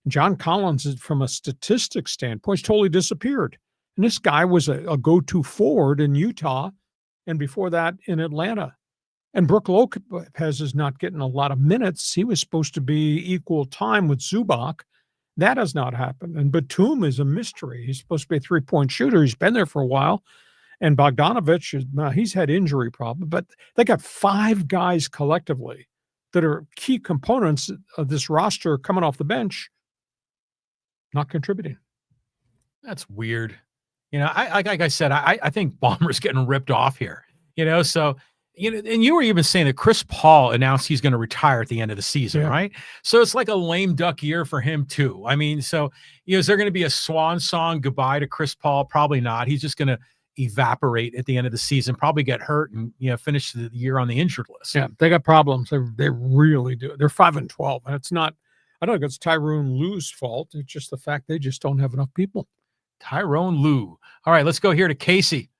John Collins, from a statistics standpoint, totally disappeared. And this guy was a go-to forward in Utah, and before that in Atlanta. And Brook Lopez is not getting a lot of minutes. He was supposed to be equal time with Zubac. That has not happened. And Batum is a mystery. He's supposed to be a three-point shooter. He's been there for a while. And Bogdanovich, he's had injury problems, but they got 5 guys collectively that are key components of this roster coming off the bench, not contributing. That's weird. Like I said, I think Ballmer's getting ripped off here, so, and you were even saying that Chris Paul announced he's going to retire at the end of the season, right? So it's like a lame duck year for him too. I mean, so, is there going to be a swan song goodbye to Chris Paul? Probably not. He's just going to evaporate at the end of the season, probably get hurt and finish the year on the injured list. Yeah, they got problems. They really do. They're 5-12, and it's not. I don't think it's Tyrone Lue's fault. It's just the fact they just don't have enough people. Tyrone Lue. All right, let's go here to Casey.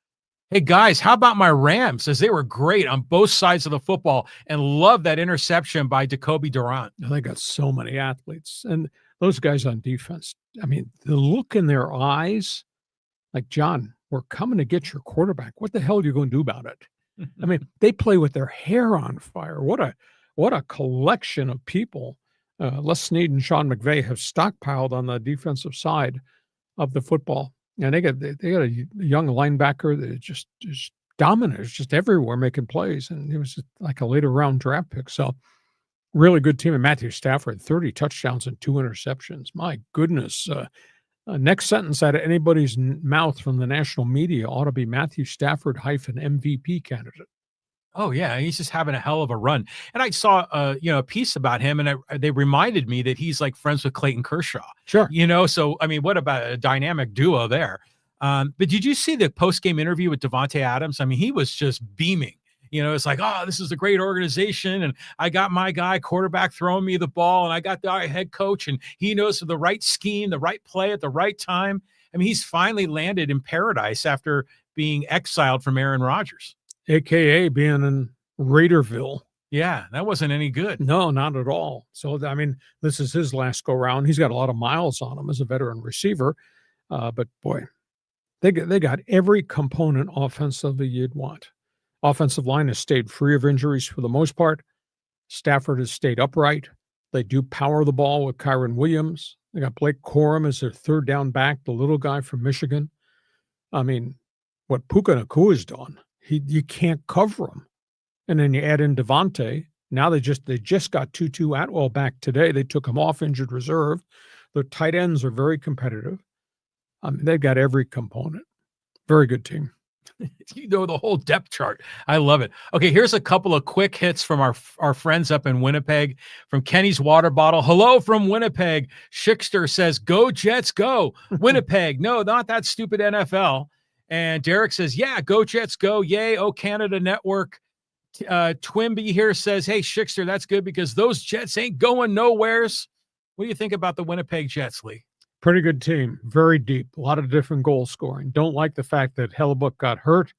Hey guys, how about my Rams? As they were great on both sides of the football, and love that interception by Jacoby Durant. They got so many athletes, and those guys on defense. I mean, the look in their eyes, like, John, we're coming to get your quarterback. What the hell are you going to do about it? I mean, they play with their hair on fire. What a collection of people. Les Snead and Sean McVay have stockpiled on the defensive side of the football. And they got a young linebacker that just dominant. It's just everywhere making plays. And it was just like a later round draft pick. So really good team. And Matthew Stafford, 30 touchdowns and 2 interceptions. My goodness. Next sentence out of anybody's mouth from the national media ought to be Matthew Stafford -MVP candidate. Oh yeah, he's just having a hell of a run. And I saw a piece about him, and they reminded me that he's like friends with Clayton Kershaw. Sure. So I mean, what about a dynamic duo there? But did you see the post-game interview with Davante Adams? I mean, he was just beaming. It's like, oh, this is a great organization, and I got my guy quarterback throwing me the ball, and I got the head coach, and he knows the right scheme, the right play at the right time. I mean, he's finally landed in paradise after being exiled from Aaron Rodgers. AKA being in Raiderville. Yeah, that wasn't any good. No, not at all. So, I mean, this is his last go-round. He's got a lot of miles on him as a veteran receiver. But, boy, they got every component offensively you'd want. Offensive line has stayed free of injuries for the most part. Stafford has stayed upright. They do power the ball with Kyron Williams. They got Blake Corum as their third down back, the little guy from Michigan. I mean, what Puka Nakua's done, you can't cover him. And then you add in Devontae. Now they just got Tutu Atwell back today. They took him off injured reserve. Their tight ends are very competitive. I mean, they've got every component. Very good team. The whole depth chart. I love it. Okay, here's a couple of quick hits from our friends up in Winnipeg. From Kenny's Water Bottle. Hello from Winnipeg. Schickster says, go Jets, go. Winnipeg. No, not that stupid NFL. And Derek says, yeah, go Jets, go. Yay, oh Canada Network. Twimby here says, hey, Schickster, that's good because those Jets ain't going nowheres. What do you think about the Winnipeg Jets, Lee? Pretty good team. Very deep. A lot of different goal scoring. Don't like the fact that Hellebuck got hurt,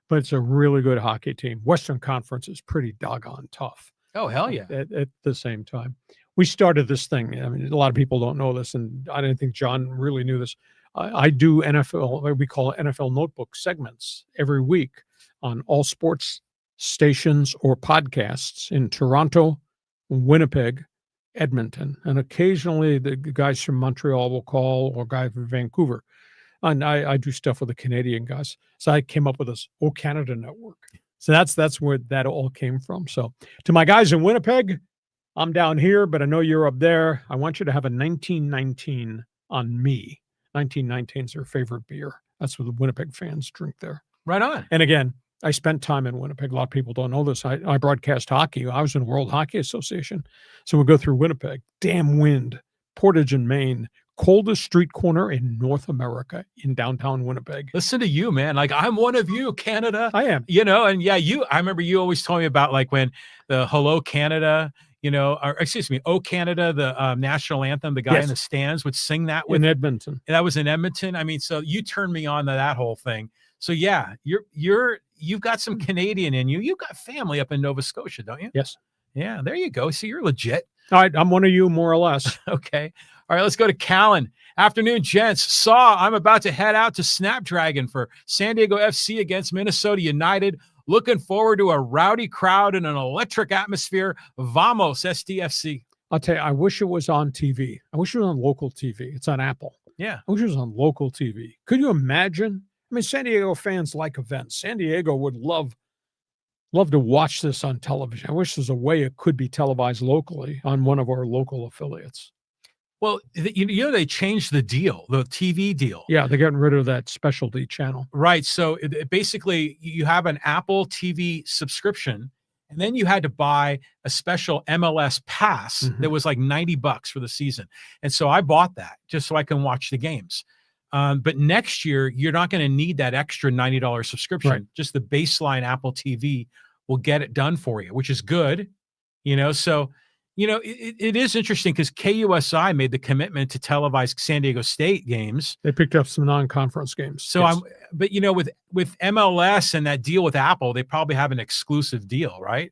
but it's a really good hockey team. Western Conference is pretty doggone tough. Oh, hell yeah. At the same time. We started this thing. I mean, a lot of people don't know this, and I didn't think John really knew this. I do NFL, what we call NFL notebook segments every week on all sports stations or podcasts in Toronto, Winnipeg, Edmonton, and occasionally the guys from Montreal will call, or guy from Vancouver. And I do stuff with the Canadian guys. So I came up with this O Canada network. So that's where that all came from. So to my guys in Winnipeg, I'm down here, but I know you're up there. I want you to have a 1919 on me. 1919 is their favorite beer. That's what the Winnipeg fans drink there. Right on. And again, I spent time in Winnipeg. A lot of people don't know this. I broadcast hockey. I was in World Hockey Association. So we go through Winnipeg. Damn wind. Portage in Maine. Coldest street corner in North America in downtown Winnipeg. Listen to you, man. Like, I'm one of you, Canada. I am. You know, and yeah, I remember you always told me about like when the Hello Canada, you know, or excuse me, O Canada, the national anthem, the guy in the stands would sing that with in Edmonton. And that was in Edmonton. I mean, so you turned me on to that whole thing. So yeah, you've got some Canadian in you. You've got family up in Nova Scotia, don't you? Yes. Yeah, there you go. So you're legit. All right, I'm one of you, more or less. Okay. All right, let's go to Callan. Afternoon, gents. I'm about to head out to Snapdragon for San Diego FC against Minnesota United. Looking forward to a rowdy crowd and an electric atmosphere. Vamos, SDFC. I'll tell you, I wish it was on TV. I wish it was on local TV. It's on Apple. Yeah. I wish it was on local TV. Could you imagine? I mean, San Diego fans like events. San Diego would love to watch this on television. I wish there's a way it could be televised locally on one of our local affiliates. Well, you know, they changed the deal, the TV deal. Yeah, they're getting rid of that specialty channel. Right. So basically, you have an Apple TV subscription, and then you had to buy a special MLS pass that was like $90 for the season. And so I bought that just so I can watch the games. But next year, you're not going to need that extra $90 subscription. Right. Just the baseline Apple TV will get it done for you, which is good. You know, so, you know, it is interesting because KUSI made the commitment to televise San Diego State games. They picked up some non-conference games. So but you know, with MLS and that deal with Apple, they probably have an exclusive deal, right?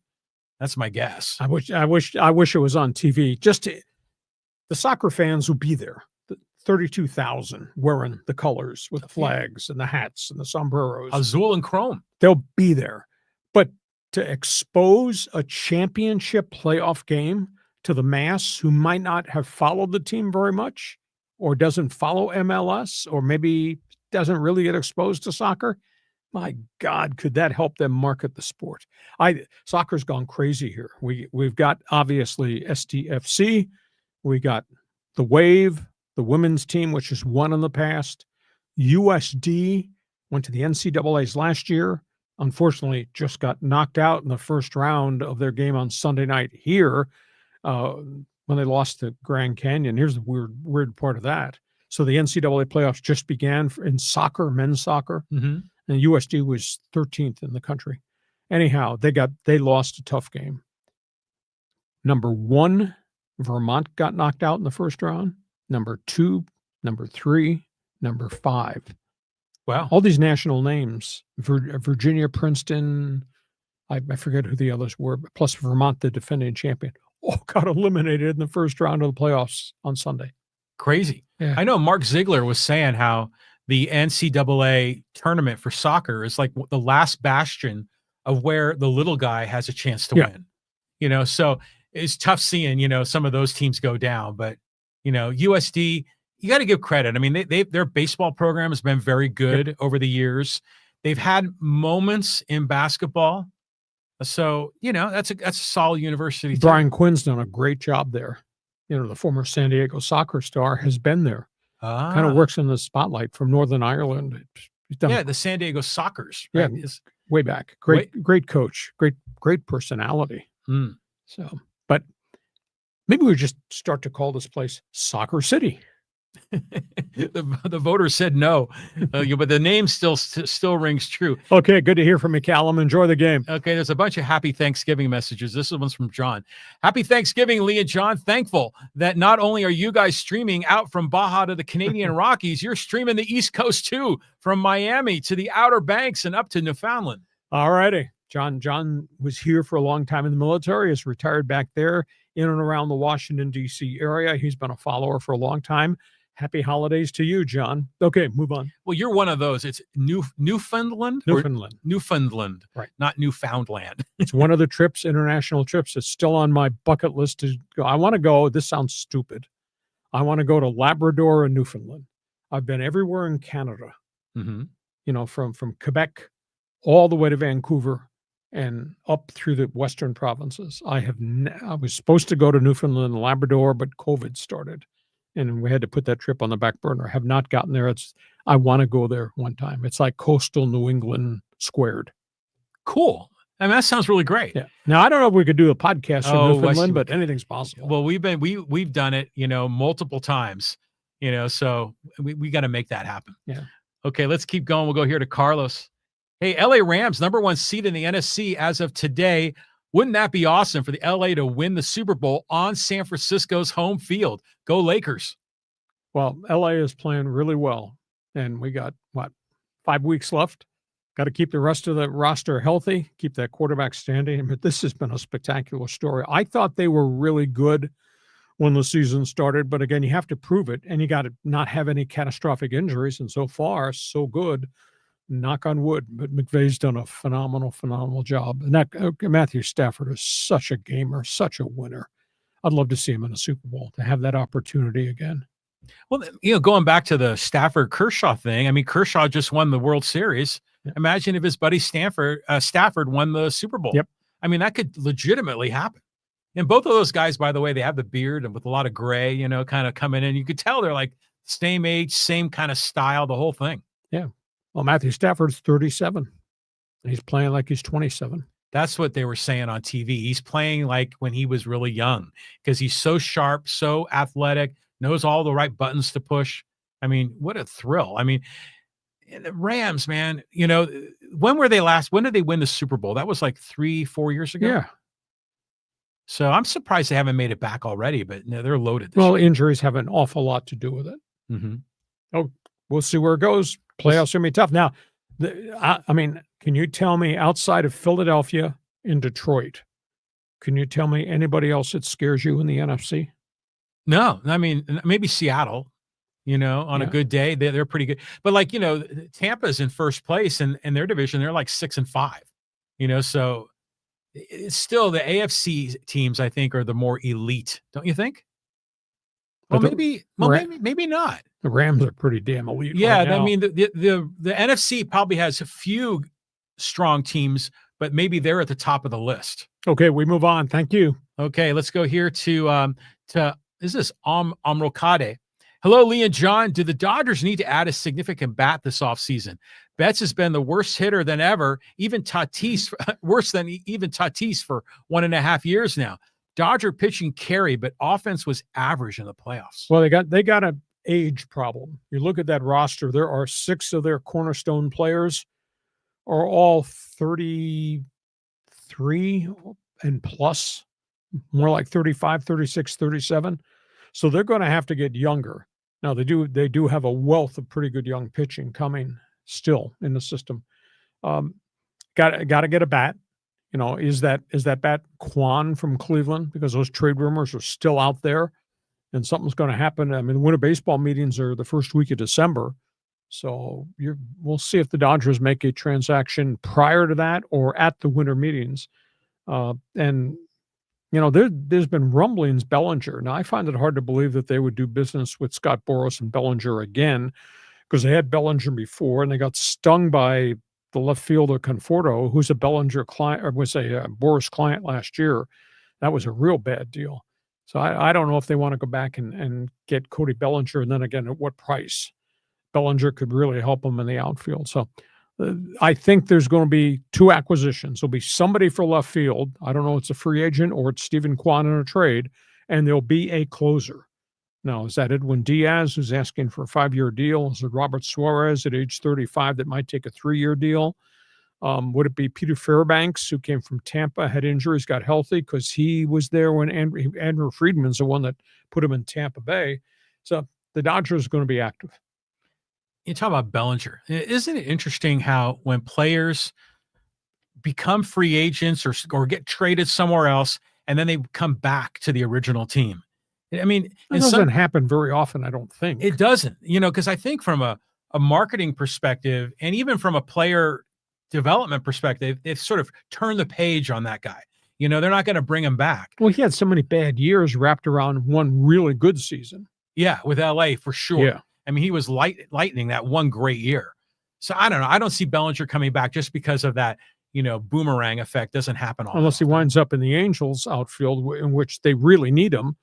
That's my guess. I wish it was on TV. The soccer fans would be there. 32,000 wearing the colors with the flags and the hats and the sombreros. Azul and chrome. They'll be there. But to expose a championship playoff game to the mass who might not have followed the team very much or doesn't follow MLS or maybe doesn't really get exposed to soccer, my God, could that help them market the sport? Soccer's gone crazy here. We've got obviously SDFC. We got the Wave, the women's team, which has won in the past. USD went to the NCAAs last year. Unfortunately, just got knocked out in the first round of their game on Sunday night here when they lost to Grand Canyon. Here's the weird part of that. So the NCAA playoffs just began in soccer, men's soccer, and USD was 13th in the country. Anyhow, they lost a tough game. Number 1, Vermont got knocked out in the first round. Number 2, number 3, number 5. Wow. All these national names, Virginia, Princeton, I forget who the others were, but plus Vermont, the defending champion, all got eliminated in the first round of the playoffs on Sunday. Crazy. Yeah. I know Mark Ziegler was saying how the NCAA tournament for soccer is like the last bastion of where the little guy has a chance to win. You know, so it's tough seeing, you know, some of those teams go down, but you know, USD, you got to give credit. I mean, their baseball program has been very good over the years. They've had moments in basketball. So, you know, that's a solid university. Brian Quinn's done a great job there. You know, the former San Diego soccer star has been there. Kind of works in the spotlight from Northern Ireland. He's done the San Diego Sockers. Right? Yeah, way back. Great coach. Great personality. So, but maybe we just start to call this place Soccer City. The voters said no, but the name still rings true. Okay, good to hear from you, Callum. Enjoy the game. Okay, there's a bunch of happy Thanksgiving messages. This one's from John. Happy Thanksgiving, Lee and John. Thankful that not only are you guys streaming out from Baja to the Canadian Rockies, you're streaming the East Coast too, from Miami to the Outer Banks and up to Newfoundland. All righty. John was here for a long time in the military, is retired back there in and around the Washington, D.C. area. He's been a follower for a long time. Happy holidays to you, John. Okay, move on. Well, you're one of those. It's Newfoundland? Newfoundland, right? Not Newfoundland. It's one of the trips, international trips. It's still on my bucket list to go. I want to go. This sounds stupid. I want to go to Labrador and Newfoundland. I've been everywhere in Canada, you know, from Quebec all the way to Vancouver and up through the western provinces. I was supposed to go to Newfoundland and Labrador, but COVID started, and we had to put that trip on the back burner. I have not gotten there. I want to go there one time. It's like coastal New England squared. Cool. I mean, that sounds really great. Yeah. Now, I don't know if we could do a podcast from Newfoundland, but anything's possible. Well, we've done it, you know, multiple times, you know, so we got to make that happen. Yeah. Okay, let's keep going. We'll go here to Carlos. Hey, LA Rams, #1 seed in the NFC as of today. Wouldn't that be awesome for the LA to win the Super Bowl on San Francisco's home field? Go Lakers. Well, LA is playing really well, and we got, 5 weeks left? Got to keep the rest of the roster healthy, keep that quarterback standing. But this has been a spectacular story. I thought they were really good when the season started, but again, you have to prove it, and you got to not have any catastrophic injuries, and so far, so good. Knock on wood, but McVay's done a phenomenal job. And that Matthew Stafford is such a gamer, such a winner. I'd love to see him in a Super Bowl, to have that opportunity again. Well, you know, going back to the Stafford-Kershaw thing, I mean, Kershaw just won the World Series. Yeah. Imagine if his buddy Stafford won the Super Bowl. Yep. I mean, that could legitimately happen. And both of those guys, by the way, they have the beard and with a lot of gray, you know, kind of coming in. You could tell they're like same age, same kind of style, the whole thing. Yeah. Well, Matthew Stafford's 37. He's playing like he's 27. That's what they were saying on TV. He's playing like when he was really young because he's so sharp, so athletic, knows all the right buttons to push. I mean, what a thrill. I mean, the Rams, man, you know, when did they win the Super Bowl? That was like 3-4 years ago. Yeah. So I'm surprised they haven't made it back already, but no, they're loaded. Well, injuries have an awful lot to do with it. Oh, we'll see where it goes. Playoffs are going to be tough. Now, I mean, can you tell me outside of Philadelphia and Detroit, can you tell me anybody else that scares you in the NFC? No, I mean, maybe Seattle, you know, on a good day, they're pretty good. But like, you know, Tampa's in first place in their division. They're like 6-5, you know, so it's still the AFC teams, I think, are the more elite. Don't you think? Well, maybe not. The Rams are pretty damn elite. Yeah, right now. I mean, the NFC probably has a few strong teams, but maybe they're at the top of the list. Okay, we move on. Thank you. Okay, let's go here to is this Amrokade? Hello, Lee and John. Do the Dodgers need to add a significant bat this offseason? Betts has been the worst hitter than ever, even Tatis, worse than even Tatis for 1.5 years now. Dodger pitching carry, but offense was average in the playoffs. Well, they got an age problem. You look at that roster, there are 6 of their cornerstone players are all 33 and plus, more like 35, 36, 37. So they're going to have to get younger. Now they do have a wealth of pretty good young pitching coming still in the system. Got to get a bat. You know, is that bat Kwan from Cleveland? Because those trade rumors are still out there, and something's going to happen. I mean, the winter baseball meetings are the first week of December, so we'll see if the Dodgers make a transaction prior to that or at the winter meetings. And you know, there's been rumblings Bellinger. Now, I find it hard to believe that they would do business with Scott Boras and Bellinger again, because they had Bellinger before, and they got stung by the left fielder Conforto, who's a Bellinger client, or was a Boras client last year. That was a real bad deal. So I don't know if they want to go back and get Cody Bellinger, and then again, at what price. Bellinger could really help them in the outfield. So I think there's going to be 2 acquisitions. There'll be somebody for left field. I don't know if it's a free agent or it's Stephen Kwan in a trade, and there'll be a closer. Now, is that Edwin Diaz, who's asking for a 5-year deal? Is it Robert Suarez at age 35 that might take a 3-year deal? Would it be Peter Fairbanks, who came from Tampa, had injuries, got healthy because he was there when Andrew Friedman's the one that put him in Tampa Bay. So the Dodgers are going to be active. You talk about Bellinger. Isn't it interesting how when players become free agents or get traded somewhere else, and then they come back to the original team? I mean, it doesn't happen very often, I don't think. It doesn't, because I think from a marketing perspective and even from a player development perspective, they've sort of turned the page on that guy. They're not going to bring him back. Well, he had so many bad years wrapped around one really good season. Yeah, with LA for sure. Yeah. I mean, he was lightning that one great year. So I don't know. I don't see Bellinger coming back just because of that, boomerang effect doesn't happen unless he winds up in the Angels outfield, in which they really need him.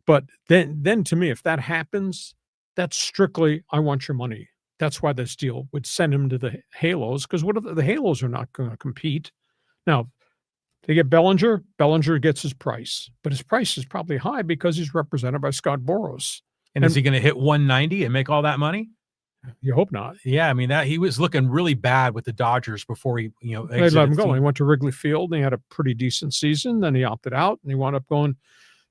But then to me, if that happens, that's strictly, I want your money. That's why this deal would send him to the Halos, because what if the Halos are not going to compete? Now, they get Bellinger gets his price, but his price is probably high because he's represented by Scott Boras. And is he going to hit 190 and make all that money? You hope not. Yeah, I mean, that he was looking really bad with the Dodgers before he, they let him go. He went to Wrigley Field and he had a pretty decent season. Then he opted out and he wound up going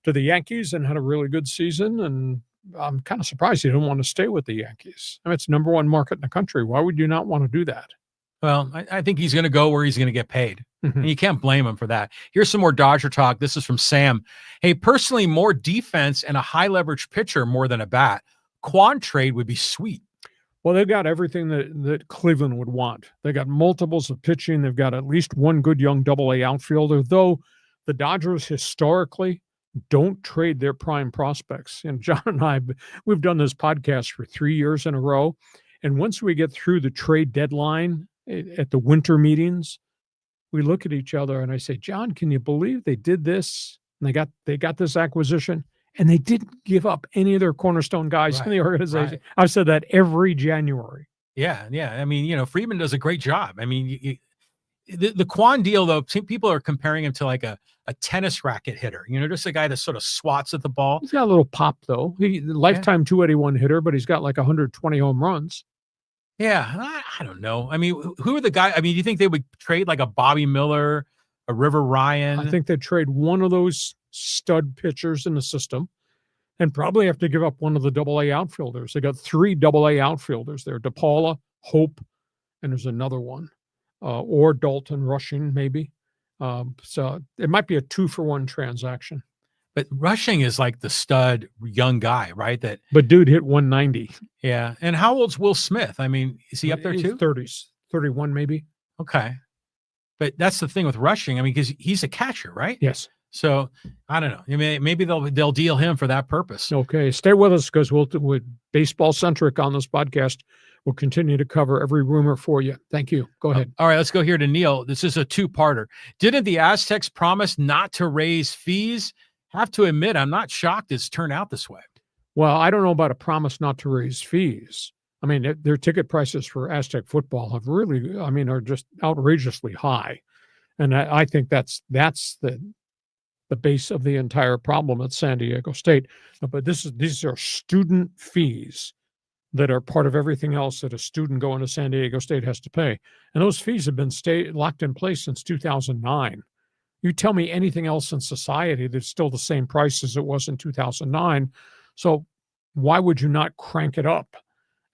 to the Yankees and had a really good season. And I'm kind of surprised he didn't want to stay with the Yankees. I mean, it's the #1 market in the country. Why would you not want to do that? Well, I think he's going to go where he's going to get paid. Mm-hmm. And you can't blame him for that. Here's some more Dodger talk. This is from Sam. Hey, personally, more defense and a high leverage pitcher more than a bat. Quan trade would be sweet. Well, they've got everything that Cleveland would want. They got multiples of pitching. They've got at least one good young AA outfielder, though the Dodgers historically don't trade their prime prospects. And John and I, we've done this podcast for 3 years in a row. And once we get through the trade deadline at the winter meetings, we look at each other and I say, John, can you believe they did this? And they got this acquisition and they didn't give up any of their cornerstone guys in the organization. Right. I've said that every January. Yeah. I mean, Friedman does a great job. I mean, the Quan deal, though, people are comparing him to like a tennis racket hitter, just a guy that sort of swats at the ball. He's got a little pop, though. Lifetime 281 hitter, but he's got like 120 home runs. Yeah, I don't know. I mean, who are the guys? I mean, do you think they would trade like a Bobby Miller, a River Ryan? I think they'd trade one of those stud pitchers in the system and probably have to give up one of the AA outfielders. They got 3 AA outfielders there, DePaula, Hope, and there's another one. Or Dalton Rushing, maybe. So it might be a 2-for-1 transaction. But Rushing is like the stud young guy, right? But dude hit 190. Yeah. And how old's Will Smith? I mean, is he up there too? 30s, 31 maybe. Okay. But that's the thing with Rushing. I mean, because he's a catcher, right? Yes. So I don't know. I mean, maybe they'll deal him for that purpose. Okay. Stay with us because we're baseball centric on this podcast. We'll continue to cover every rumor for you. Thank you. Go ahead. All right, let's go here to Neil. This is a 2-parter. Didn't the Aztecs promise not to raise fees? Have to admit, I'm not shocked it's turned out this way. Well, I don't know about a promise not to raise fees. I mean, their ticket prices for Aztec football have really, are just outrageously high. And I think that's the base of the entire problem at San Diego State. But these are student fees that are part of everything else that a student going to San Diego State has to pay. And those fees have been locked in place since 2009. You tell me anything else in society that's still the same price as it was in 2009. So why would you not crank it up?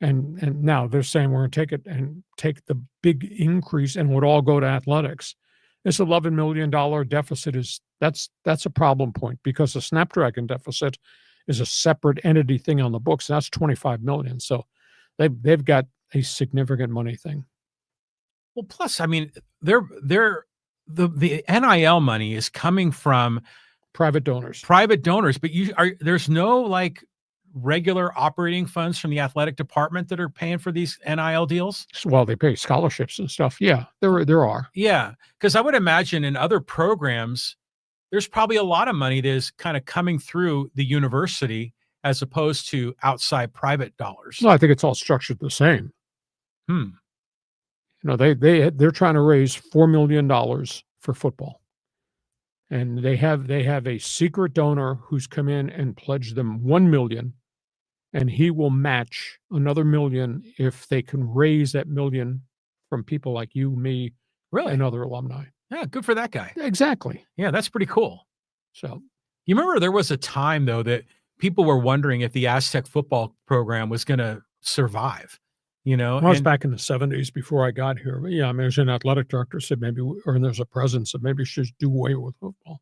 And now they're saying we're going to take the big increase and would all go to athletics. This $11 million deficit that's a problem point because the Snapdragon deficit is a separate entity thing on the books. That's $25 million. So they've got a significant money thing. Well, plus, I mean, the NIL money is coming from private donors, but there's no like regular operating funds from the athletic department that are paying for these NIL deals. Well, they pay scholarships and stuff. Yeah, there are. Yeah, because I would imagine in other programs, there's probably a lot of money that is kind of coming through the university as opposed to outside private dollars. No, I think it's all structured the same. They're trying to raise $4 million for football. And they have a secret donor who's come in and pledged them $1 million, and he will match another $1 million if they can raise that $1 million from people like you, me, Really? and other alumni. Yeah, good for that guy. Exactly. Yeah, that's pretty cool. So you remember there was a time, though, that people were wondering if the Aztec football program was going to survive, you know? I was back in the 70s before I got here. But yeah, I mean, there's an athletic director said maybe, or there's a president said maybe we should just do away with football.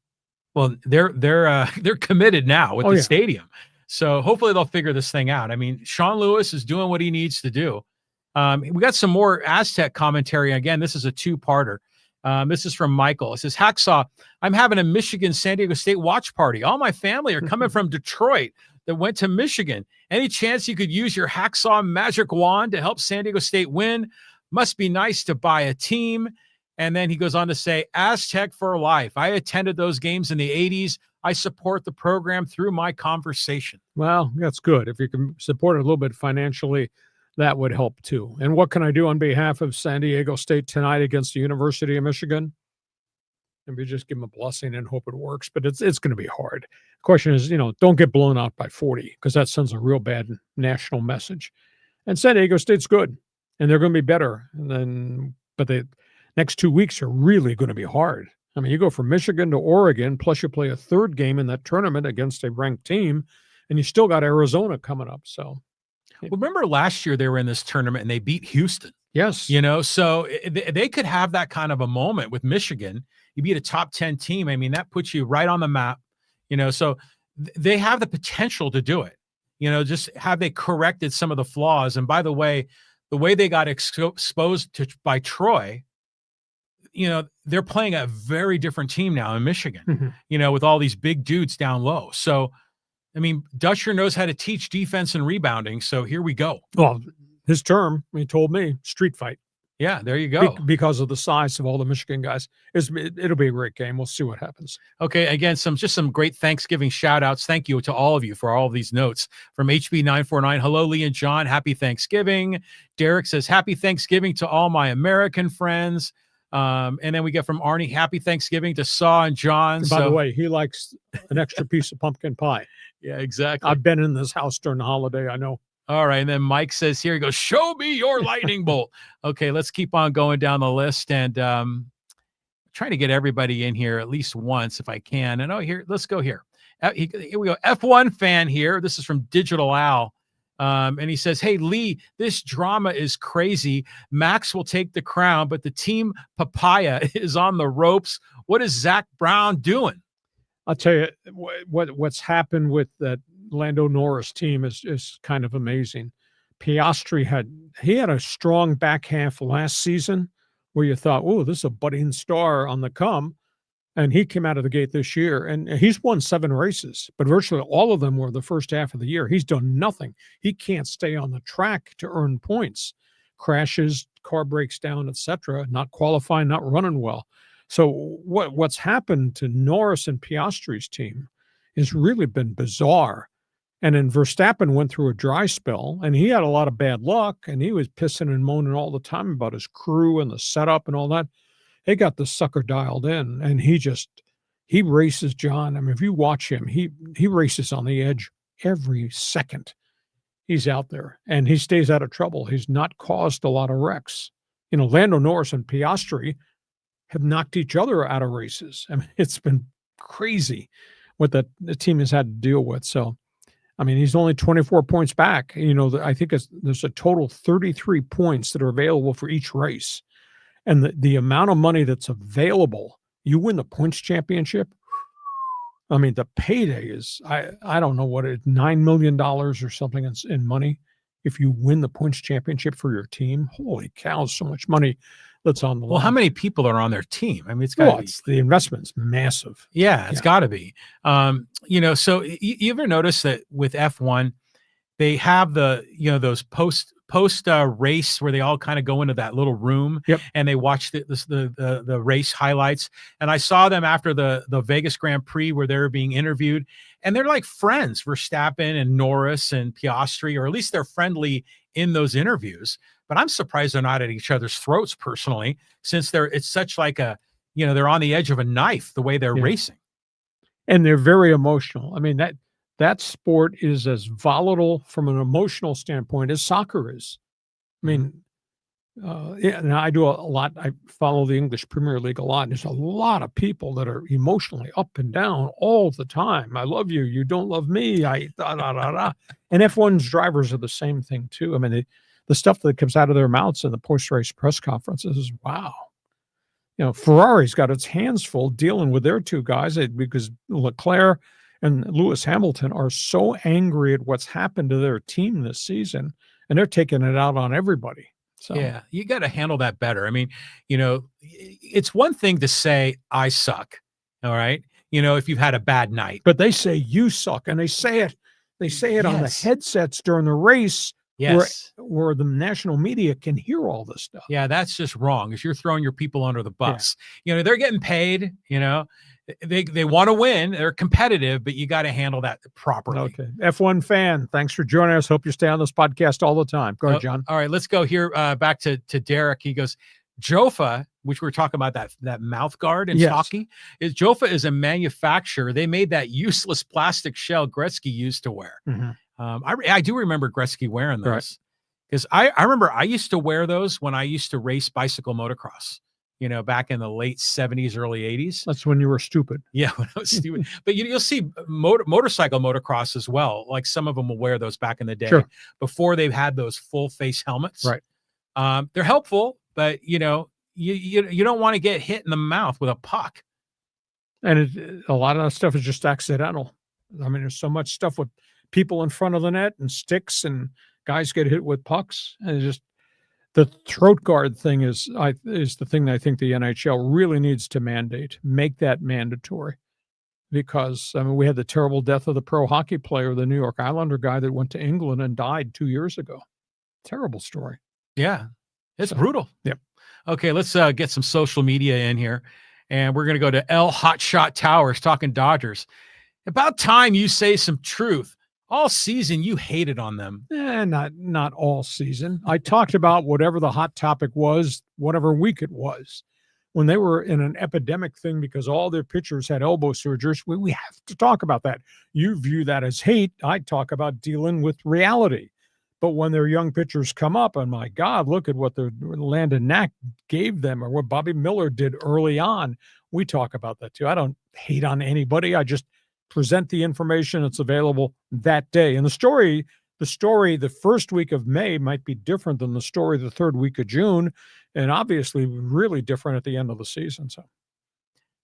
Well, they're committed now with the yeah. stadium. So hopefully they'll figure this thing out. I mean, Sean Lewis is doing what he needs to do. We got some more Aztec commentary. Again, this is a two-parter. This is from Michael. It says, Hacksaw, I'm having a Michigan-San Diego State watch party. All my family are coming from Detroit that went to Michigan. Any chance you could use your Hacksaw magic wand to help San Diego State win? Must be nice to buy a team. And then he goes on to say, Aztec for life. I attended those games in the 80s. I support the program through my conversation. Well, that's good. If you can support it a little bit financially, that would help too. And what can I do on behalf of San Diego State tonight against the University of Michigan? Maybe just give them a blessing and hope it works, but it's going to be hard. The question is, don't get blown out by 40 because that sends a real bad national message. And San Diego State's good, and they're going to be better. But the next 2 weeks are really going to be hard. I mean, you go from Michigan to Oregon, plus you play a third game in that tournament against a ranked team, and you still got Arizona coming up. So, well, remember last year they were in this tournament and they beat Houston. Yes. So they could have that kind of a moment with Michigan. You beat a top 10 team. I mean, that puts you right on the map, so they have the potential to do it. Just have they corrected some of the flaws. And by the way they got exposed by Troy, they're playing a very different team now in Michigan, with all these big dudes down low. So, I mean, Dusher knows how to teach defense and rebounding. So here we go. Well, his term, he told me, street fight. Yeah, there you go. Because of the size of all the Michigan guys. It'll be a great game. We'll see what happens. Okay, again, some great Thanksgiving shout-outs. Thank you to all of you for all of these notes. From HB949, hello, Lee and John. Happy Thanksgiving. Derek says, happy Thanksgiving to all my American friends. And then we get from Arnie, happy Thanksgiving to Saw and John. And by the way, he likes an extra piece of pumpkin pie. Yeah, exactly. I've been in this house during the holiday. I know. All right. And then Mike says here, he goes, show me your lightning bolt. Okay, let's keep on going down the list and trying to get everybody in here at least once if I can. And here, let's go here. Here we go. F1 fan here. This is from Digital Al. And he says, hey, Lee, this drama is crazy. Max will take the crown, but the team Papaya is on the ropes. What is Zach Brown doing? I'll tell you what's happened with that Lando Norris team is kind of amazing. Piastri had a strong back half last season where you thought, oh, this is a budding star on the come. And he came out of the gate this year, and he's won 7 races, but virtually all of them were the first half of the year. He's done nothing. He can't stay on the track to earn points. Crashes, car breaks down, etc. Not qualifying, not running well. So what's happened to Norris and Piastri's team has really been bizarre. And then Verstappen went through a dry spell, and he had a lot of bad luck, and he was pissing and moaning all the time about his crew and the setup and all that. They got the sucker dialed in, and he races, John. I mean, if you watch him, he races on the edge every second. He's out there, and he stays out of trouble. He's not caused a lot of wrecks. Lando Norris and Piastri have knocked each other out of races. I mean, it's been crazy what the team has had to deal with. So, I mean, he's only 24 points back. I think there's a total 33 points that are available for each race. And the amount of money that's available, you win the points championship. I mean, the payday is, I don't know what $9 million or something in money. If you win the points championship for your team, holy cow, so much money that's on the line. Well, how many people are on their team? I mean, the investment's massive. Yeah, it's got to be. So you ever notice that with F1, they have those post race where they all kind of go into that little room and they watch the race highlights. And I saw them after the Vegas Grand Prix where they were being interviewed, and they're like friends, Verstappen and Norris and Piastri, or at least they're friendly in those interviews. But I'm surprised they're not at each other's throats personally, since it's such like a they're on the edge of a knife the way they're racing. And they're very emotional. I mean, that sport is as volatile from an emotional standpoint as soccer is. I mean, and I do a lot. I follow the English Premier League a lot. And there's a lot of people that are emotionally up and down all the time. I love you. You don't love me. And F1's drivers are the same thing too. I mean, the stuff that comes out of their mouths in the post-race press conferences is wow. Ferrari's got its hands full dealing with their two guys because Leclerc and Lewis Hamilton are so angry at what's happened to their team this season, and they're taking it out on everybody. So. Yeah, you got to handle that better. I mean, it's one thing to say, I suck. All right. If you've had a bad night. But they say you suck. And they say it on the headsets during the race. Yes. Where the national media can hear all this stuff. Yeah, that's just wrong. Is you're throwing your people under the bus. Yeah. They're getting paid, they want to win. They're competitive, but you got to handle that properly. Okay. F1 fan, thanks for joining us. Hope you stay on this podcast all the time. Go ahead, John. All right, let's go here back to Derek. He goes, Jofa, which we were talking about that mouth guard in hockey, Jofa is a manufacturer. They made that useless plastic shell Gretzky used to wear. Mm-hmm. I do remember Gretzky wearing those because I remember I used to wear those when I used to race bicycle motocross. Back in the late 70s, early 80s. That's when you were stupid. Yeah, when I was stupid. But you'll see motorcycle motocross as well. Like some of them will wear those back in the day before they've had those full face helmets. Right. They're helpful, but you don't want to get hit in the mouth with a puck. And a lot of that stuff is just accidental. I mean, there's so much stuff with people in front of the net and sticks, and guys get hit with pucks, and it's just. The throat guard thing is the thing that I think the NHL really needs to make that mandatory, because we had the terrible death of the pro hockey player, the New York Islander guy that went to England and died 2 years ago. Terrible story. Yeah, it's brutal. Yep. Okay, let's get some social media in here, and we're going to go to L Hotshot Towers talking Dodgers. About time you say some truth. All season, you hated on them. Not all season. I talked about whatever the hot topic was, whatever week it was. When they were in an epidemic thing because all their pitchers had elbow surgeries, we have to talk about that. You view that as hate. I talk about dealing with reality. But when their young pitchers come up, and my God, look at what the Landon Knack gave them or what Bobby Miller did early on. We talk about that too. I don't hate on anybody. I just present the information that's available that day. And the story the first week of May might be different than the story the third week of June, and obviously really different at the end of the season. So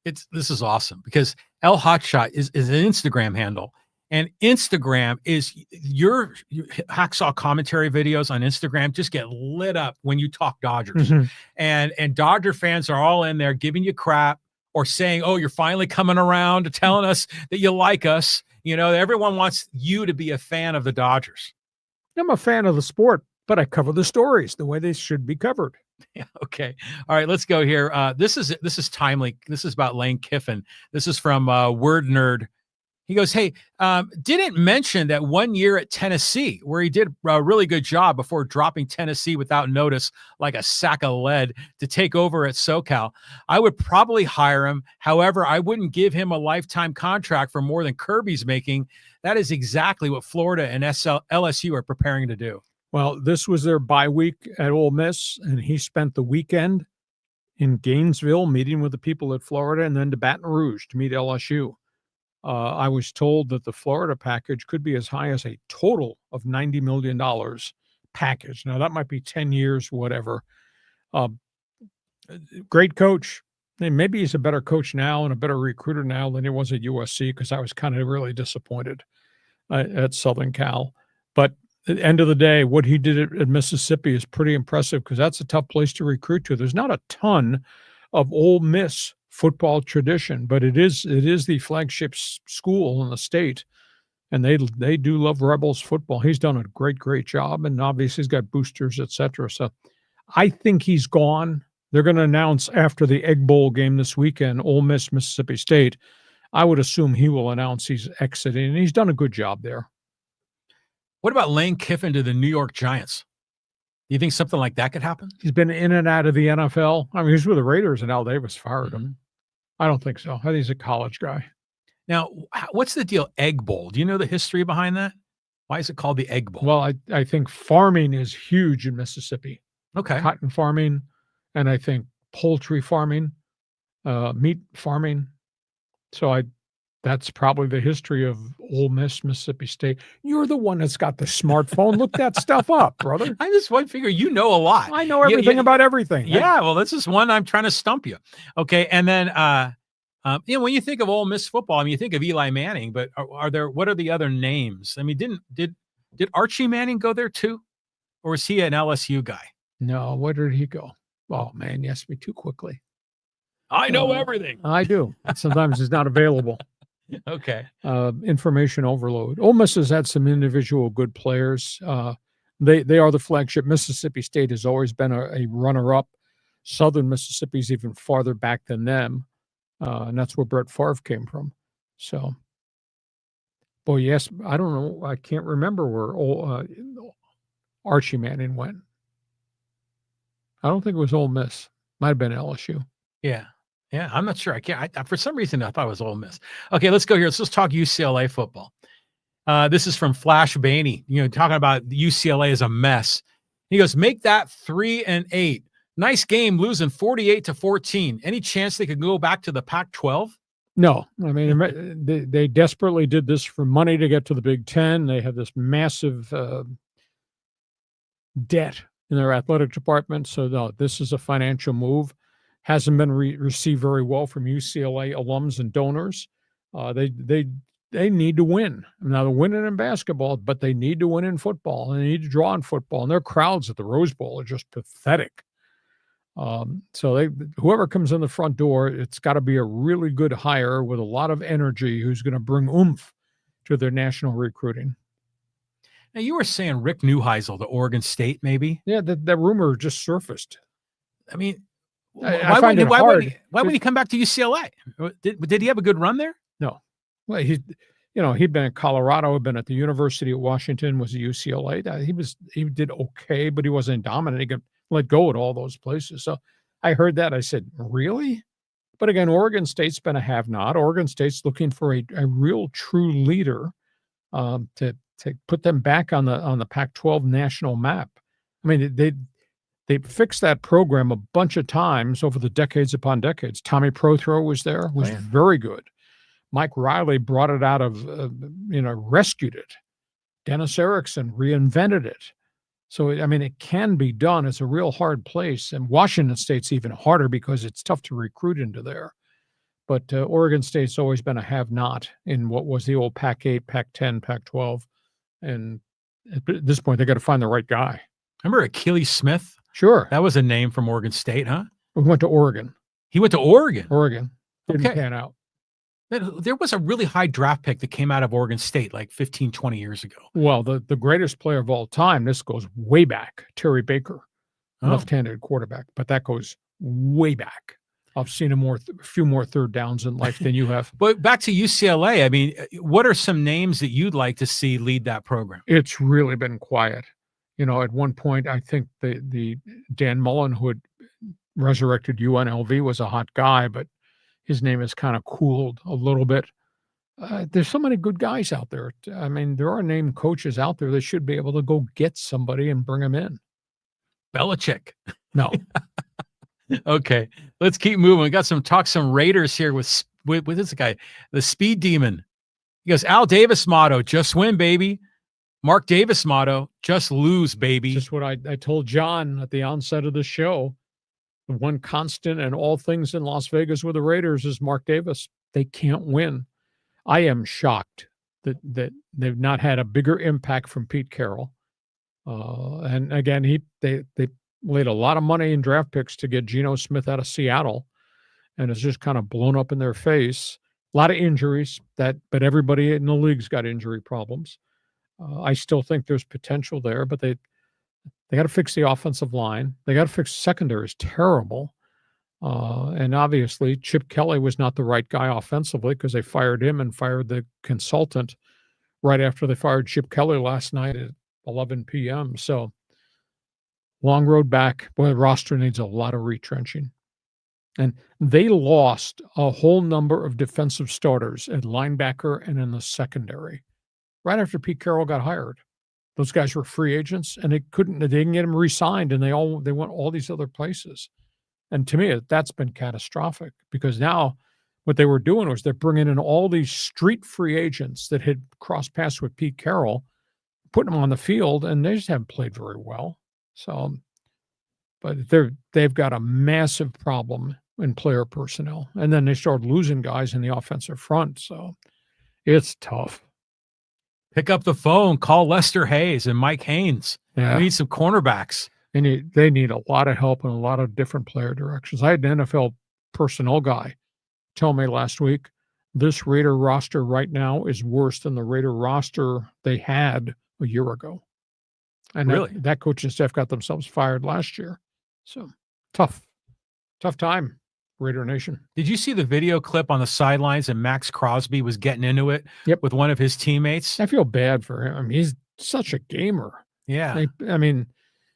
this is awesome because L Hotshot is an Instagram handle, and Instagram is your hacksaw commentary videos on Instagram just get lit up when you talk Dodgers. Mm-hmm. And Dodger fans are all in there giving you crap, or saying, oh, you're finally coming around to telling us that you like us. Everyone wants you to be a fan of the Dodgers. I'm a fan of the sport, but I cover the stories the way they should be covered. Yeah. Okay. All right. Let's go here. This is timely. This is about Lane Kiffin. This is from Word Nerd. He goes, hey, didn't mention that 1 year at Tennessee where he did a really good job before dropping Tennessee without notice like a sack of lead to take over at SoCal. I would probably hire him. However, I wouldn't give him a lifetime contract for more than Kirby's making. That is exactly what Florida and LSU are preparing to do. Well, this was their bye week at Ole Miss, and he spent the weekend in Gainesville meeting with the people at Florida and then to Baton Rouge to meet LSU. I was told that the Florida package could be as high as a total of $90 million package. Now, that might be 10 years, whatever. Great coach. And maybe he's a better coach now and a better recruiter now than he was at USC, because I was kind of really disappointed at Southern Cal. But at the end of the day, what he did at Mississippi is pretty impressive, because that's a tough place to recruit to. There's not a ton of Ole Miss football tradition, but it is the flagship school in the state, and they do love Rebels football. He's done a great job, and obviously he's got boosters, etc. So I think he's gone. They're going to announce after the Egg Bowl game this weekend, Ole Miss, Mississippi State. I would assume he will announce he's exiting, and he's done a good job there. What about Lane Kiffin to the New York Giants? You think something like that could happen? He's been in and out of the NFL. I mean, he was with the Raiders and Al Davis fired him. I don't think so. I think he's a college guy. Now, what's the deal? Egg Bowl. Do you know the history behind that? Why is it called the Egg Bowl? Well, I think farming is huge in Mississippi. Okay. Cotton farming, and I think poultry farming, meat farming. So that's probably the history of Ole Miss, Mississippi State. You're the one that's got the smartphone. Look that stuff up, brother. I just want to figure you know a lot. I know everything about everything. Yeah, well, this is one I'm trying to stump you. Okay, and then when you think of Ole Miss football, I mean, you think of Eli Manning, but what are the other names? I mean, did Archie Manning go there too, or was he an LSU guy? No, where did he go? Oh man, you asked me too quickly. I know everything. I do. Sometimes it's not available. Okay. Information overload. Ole Miss has had some individual good players. They are the flagship. Mississippi State has always been a runner-up. Southern Mississippi's even farther back than them, and that's where Brett Favre came from. So, boy, yes, I don't know. I can't remember where Archie Manning went. I don't think it was Ole Miss. Might have been LSU. Yeah. Yeah, I'm not sure. I can't. For some reason, I thought it was Ole Miss. Okay, let's go here. Let's talk UCLA football. This is from Flash Bainey. Talking about UCLA is a mess. He goes, make that 3-8. Nice game, losing 48-14. Any chance they could go back to the Pac-12? No, I mean they desperately did this for money to get to the Big Ten. They have this massive debt in their athletic department. So no, this is a financial move. Hasn't been received very well from UCLA alums and donors. They need to win. Now they're winning in basketball, but they need to win in football, and they need to draw in football. And their crowds at the Rose Bowl are just pathetic. So whoever comes in the front door, it's got to be a really good hire with a lot of energy who's going to bring oomph to their national recruiting. Now you were saying Rick Neuheisel to Oregon State, maybe? Yeah, that rumor just surfed. I mean, I find it hard. Why would he come back to UCLA? Did he have a good run there? No. Well, he'd been in Colorado, had been at the University of Washington, was at UCLA. He did okay, but he wasn't dominant. He got let go at all those places. So I heard that. I said, really? But again, Oregon State's been a have-not. Oregon State's looking for a real true leader to put them back on the Pac-12 national map. I mean, they fixed that program a bunch of times over the decades upon decades. Tommy Prothro was there, was very good. Mike Riley brought it out of, rescued it. Dennis Erickson reinvented it. So, I mean, it can be done. It's a real hard place. And Washington State's even harder because it's tough to recruit into there. But Oregon State's always been a have-not in what was the old Pac-8, Pac-10, Pac-12. And at this point, they got to find the right guy. Remember Achilles Smith? Sure. That was a name from Oregon State, huh? We went to Oregon. He went to Oregon? Oregon. Didn't pan out. There was a really high draft pick that came out of Oregon State like 15, 20 years ago. Well, the greatest player of all time, this goes way back, Terry Baker, left-handed quarterback, but that goes way back. I've seen a few more third downs in life than you have. But back to UCLA, I mean, what are some names that you'd like to see lead that program? It's really been quiet. At one point, I think the Dan Mullen, who had resurrected UNLV, was a hot guy, but his name has kind of cooled a little bit. There's so many good guys out there. I mean, there are named coaches out there that should be able to go get somebody and bring them in. Belichick. No. Okay, let's keep moving. We got some Raiders here with this guy, the Speed Demon. He goes, Al Davis motto, just win, baby. Mark Davis motto, just lose, baby. Just what I told John at the onset of the show. The one constant in all things in Las Vegas with the Raiders is Mark Davis. They can't win. I am shocked that they've not had a bigger impact from Pete Carroll. And again, they laid a lot of money in draft picks to get Geno Smith out of Seattle, and it's just kind of blown up in their face. A lot of injuries, but everybody in the league's got injury problems. I still think there's potential there, but they got to fix the offensive line. They got to fix secondary is terrible. And obviously, Chip Kelly was not the right guy offensively because they fired him and fired the consultant right after they fired Chip Kelly last night at 11 p.m. So Long road back. Boy, the roster needs a lot of retrenching. And they lost a whole number of defensive starters at linebacker and in the secondary right after Pete Carroll got hired. Those guys were free agents, and they didn't get them re-signed, and they went all these other places. And to me, that's been catastrophic, because now what they were doing was they're bringing in all these street free agents that had crossed paths with Pete Carroll, putting them on the field, and they just haven't played very well. So, but they've got a massive problem in player personnel. And then they started losing guys in the offensive front. So it's tough. Pick up the phone, call Lester Hayes and Mike Haynes. Yeah. We need some cornerbacks. They need a lot of help in a lot of different player directions. I had an NFL personnel guy tell me last week, this Raider roster right now is worse than the Raider roster they had a year ago. And really, that coaching staff got themselves fired last year. So tough time, Raider Nation. Did you see the video clip on the sidelines and Max Crosby was getting into it with one of his teammates? I feel bad for him. I mean, he's such a gamer. Yeah. I mean,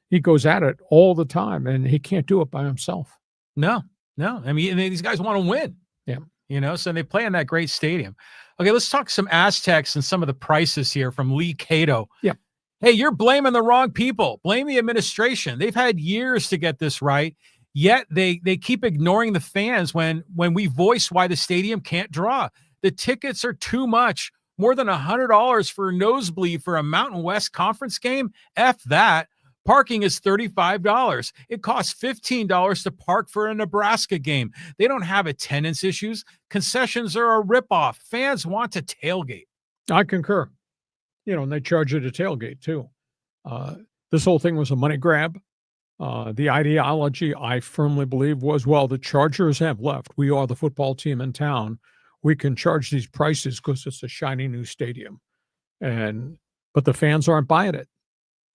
he goes at it all the time, and he can't do it by himself. No. I mean, these guys want to win. Yeah. So they play in that great stadium. Okay, let's talk some Aztecs and some of the prices here from Lee Cato. Yeah. Hey, you're blaming the wrong people. Blame the administration. They've had years to get this right, yet they keep ignoring the fans when we voice why the stadium can't draw. The tickets are too much. More than $100 for a nosebleed for a Mountain West Conference game? F that. Parking is $35. It costs $15 to park for a Nebraska game. They don't have attendance issues. Concessions are a ripoff. Fans want to tailgate. I concur. And they charge you to tailgate too. This whole thing was a money grab. The ideology, I firmly believe, was, well, the Chargers have left. We are the football team in town. We can charge these prices because it's a shiny new stadium. But the fans aren't buying it.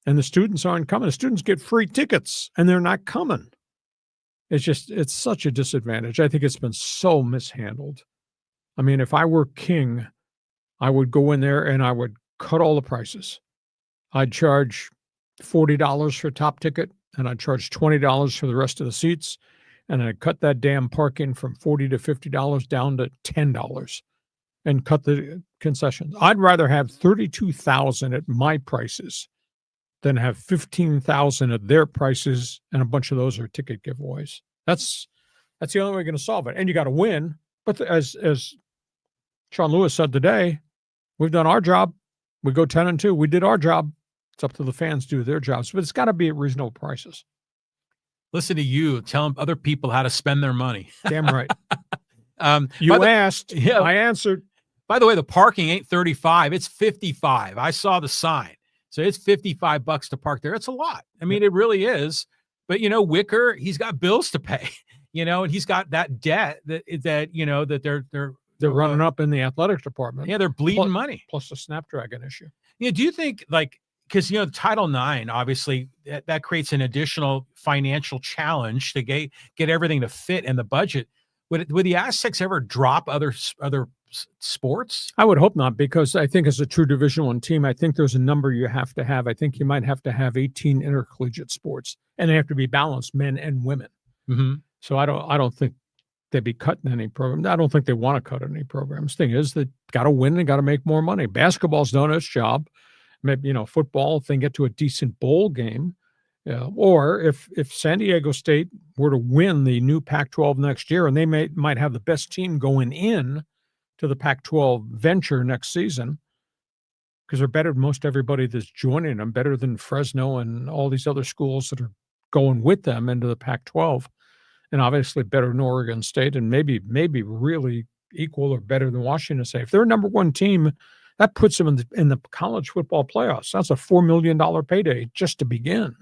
And the students aren't coming. The students get free tickets, and they're not coming. It's such a disadvantage. I think it's been so mishandled. I mean, if I were king, I would go in there and I would cut all the prices. I'd charge $40 for top ticket, and I'd charge $20 for the rest of the seats, and I'd cut that damn parking from $40 to $50 down to $10 and cut the concessions. I'd rather have $32,000 at my prices than have $15,000 at their prices, and a bunch of those are ticket giveaways. That's the only way we're going to solve it. And you got to win. But as Sean Lewis said today, we've done our job. We go 10-2. We did our job. It's up to the fans to do their jobs, but it's got to be at reasonable prices. Listen to you telling other people how to spend their money. Damn right. You asked. Yeah, I answered. By the way, the parking ain't $35. It's $55. I saw the sign. So it's $55 to park there. It's a lot. I mean, it really is. But, Wicker, he's got bills to pay, and he's got that debt that they're running up in the athletic department. Yeah, they're bleeding money. Plus the Snapdragon issue. Yeah, do you think, because, Title IX, obviously, that creates an additional financial challenge to get everything to fit in the budget. Would the Aztecs ever drop other sports? I would hope not, because I think as a true Division I team, I think there's a number you have to have. I think you might have to have 18 intercollegiate sports, and they have to be balanced, men and women. Mm-hmm. So I don't think they'd be cutting any program. I don't think they want to cut any programs. Thing is, they got to win and got to make more money. Basketball's done its job. Maybe, football, if they can get to a decent bowl game. Or if San Diego State were to win the new Pac-12 next year, and they might have the best team going in to the Pac-12 venture next season, because they're better than most everybody that's joining them, better than Fresno and all these other schools that are going with them into the Pac-12, and obviously better than Oregon State, and maybe really equal or better than Washington State. If they're a number one team, that puts them in the college football playoffs. That's a $4 million payday just to begin.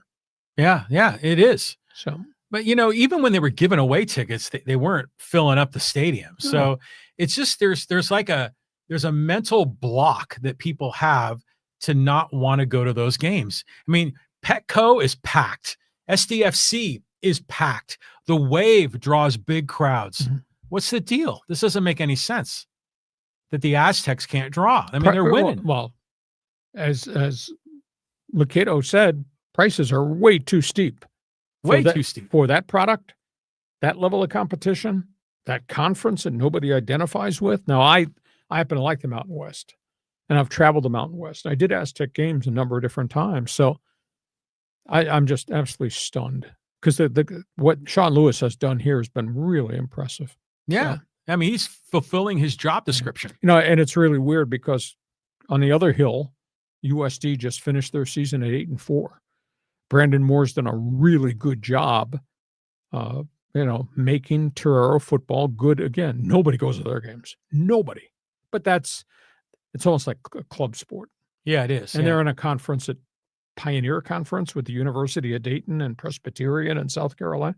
Yeah, it is. So, but even when they were giving away tickets, they weren't filling up the stadium. No. So it's just there's a mental block that people have to not want to go to those games. I mean, Petco is packed. SDFC is packed. The Wave draws big crowds. Mm-hmm. What's the deal? This doesn't make any sense. That the Aztecs can't draw. I mean, they're winning. Well, as Lucato said, prices are way too steep. Way too steep. For that product, that level of competition, that conference that nobody identifies with. Now, I happen to like the Mountain West, and I've traveled the Mountain West. I did Aztec games a number of different times. So I'm just absolutely stunned because what Sean Lewis has done here has been really impressive. Yeah. I mean, he's fulfilling his job description. And it's really weird because on the other hill, USD just finished their season at 8-4. Brandon Moore's done a really good job, making Torero football good again. Nobody goes to their games. Nobody. But it's almost like a club sport. Yeah, it is. And they're in a conference at Pioneer Conference with the University of Dayton and Presbyterian in South Carolina.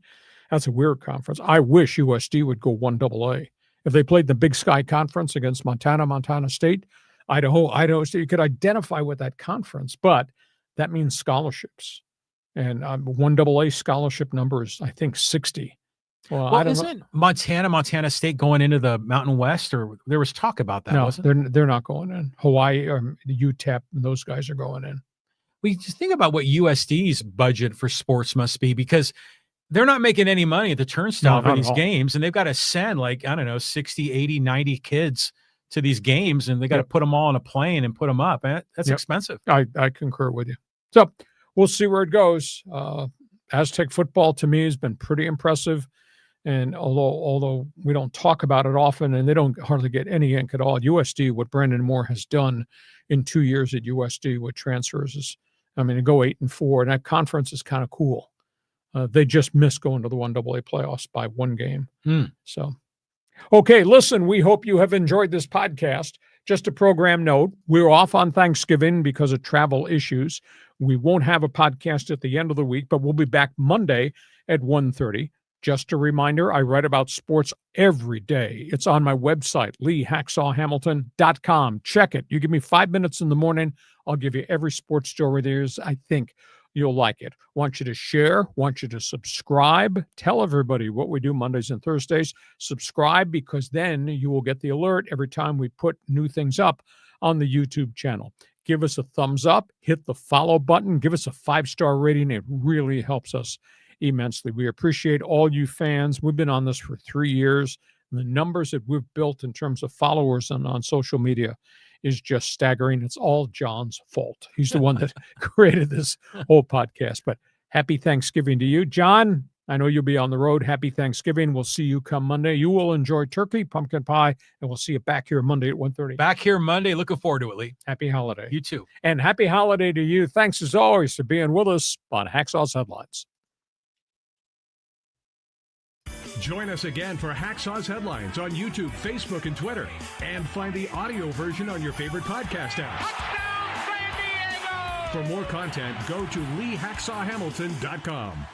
That's a weird conference. I wish USD would go 1AA. If they played the Big Sky Conference against Montana State, Idaho State, you could identify with that conference, but that means scholarships. And 1AA scholarship number is, I think, 60. Well, isn't Montana State going into the Mountain West, or there was talk about that? No, wasn't they're not going in. Hawaii or UTEP, those guys are going in. We just think about what USD's budget for sports must be, because they're not making any money at the turnstile for these games, and they've got to send 60, 80, 90 kids to these games, and they got to put them all on a plane and put them up. That's expensive. I concur with you. So we'll see where it goes. Aztec football to me has been pretty impressive. And although we don't talk about it often and they don't hardly get any ink at all at USD, what Brandon Moore has done in 2 years at USD with transfers is, to go 8-4, and that conference is kind of cool. They just missed going to the 1AA playoffs by one game. So, okay, listen, we hope you have enjoyed this podcast. Just a program note, we're off on Thanksgiving because of travel issues. We won't have a podcast at the end of the week, but we'll be back Monday at 1:30. Just a reminder, I write about sports every day. It's on my website, leehacksawhamilton.com. Check it. You give me 5 minutes in the morning, I'll give you every sports story there is. I think you'll like it. Want you to share, want you to subscribe. Tell everybody what we do Mondays and Thursdays. Subscribe, because then you will get the alert every time we put new things up on the YouTube channel. Give us a thumbs up, hit the follow button, give us a 5-star rating. It really helps us immensely. We appreciate all you fans. We've been on this for 3 years. The numbers that we've built in terms of followers on social media is just staggering. It's all John's fault. He's the one that created this whole podcast. But happy Thanksgiving to you. John, I know you'll be on the road. Happy Thanksgiving. We'll see you come Monday. You will enjoy turkey, pumpkin pie, and we'll see you back here Monday at 1:30. Back here Monday. Looking forward to it, Lee. Happy holiday. You too. And happy holiday to you. Thanks as always for being with us on Hacksaw's Headlines. Join us again for Hacksaw's Headlines on YouTube, Facebook, and Twitter. And find the audio version on your favorite podcast app. For more content, go to leehacksawhamilton.com.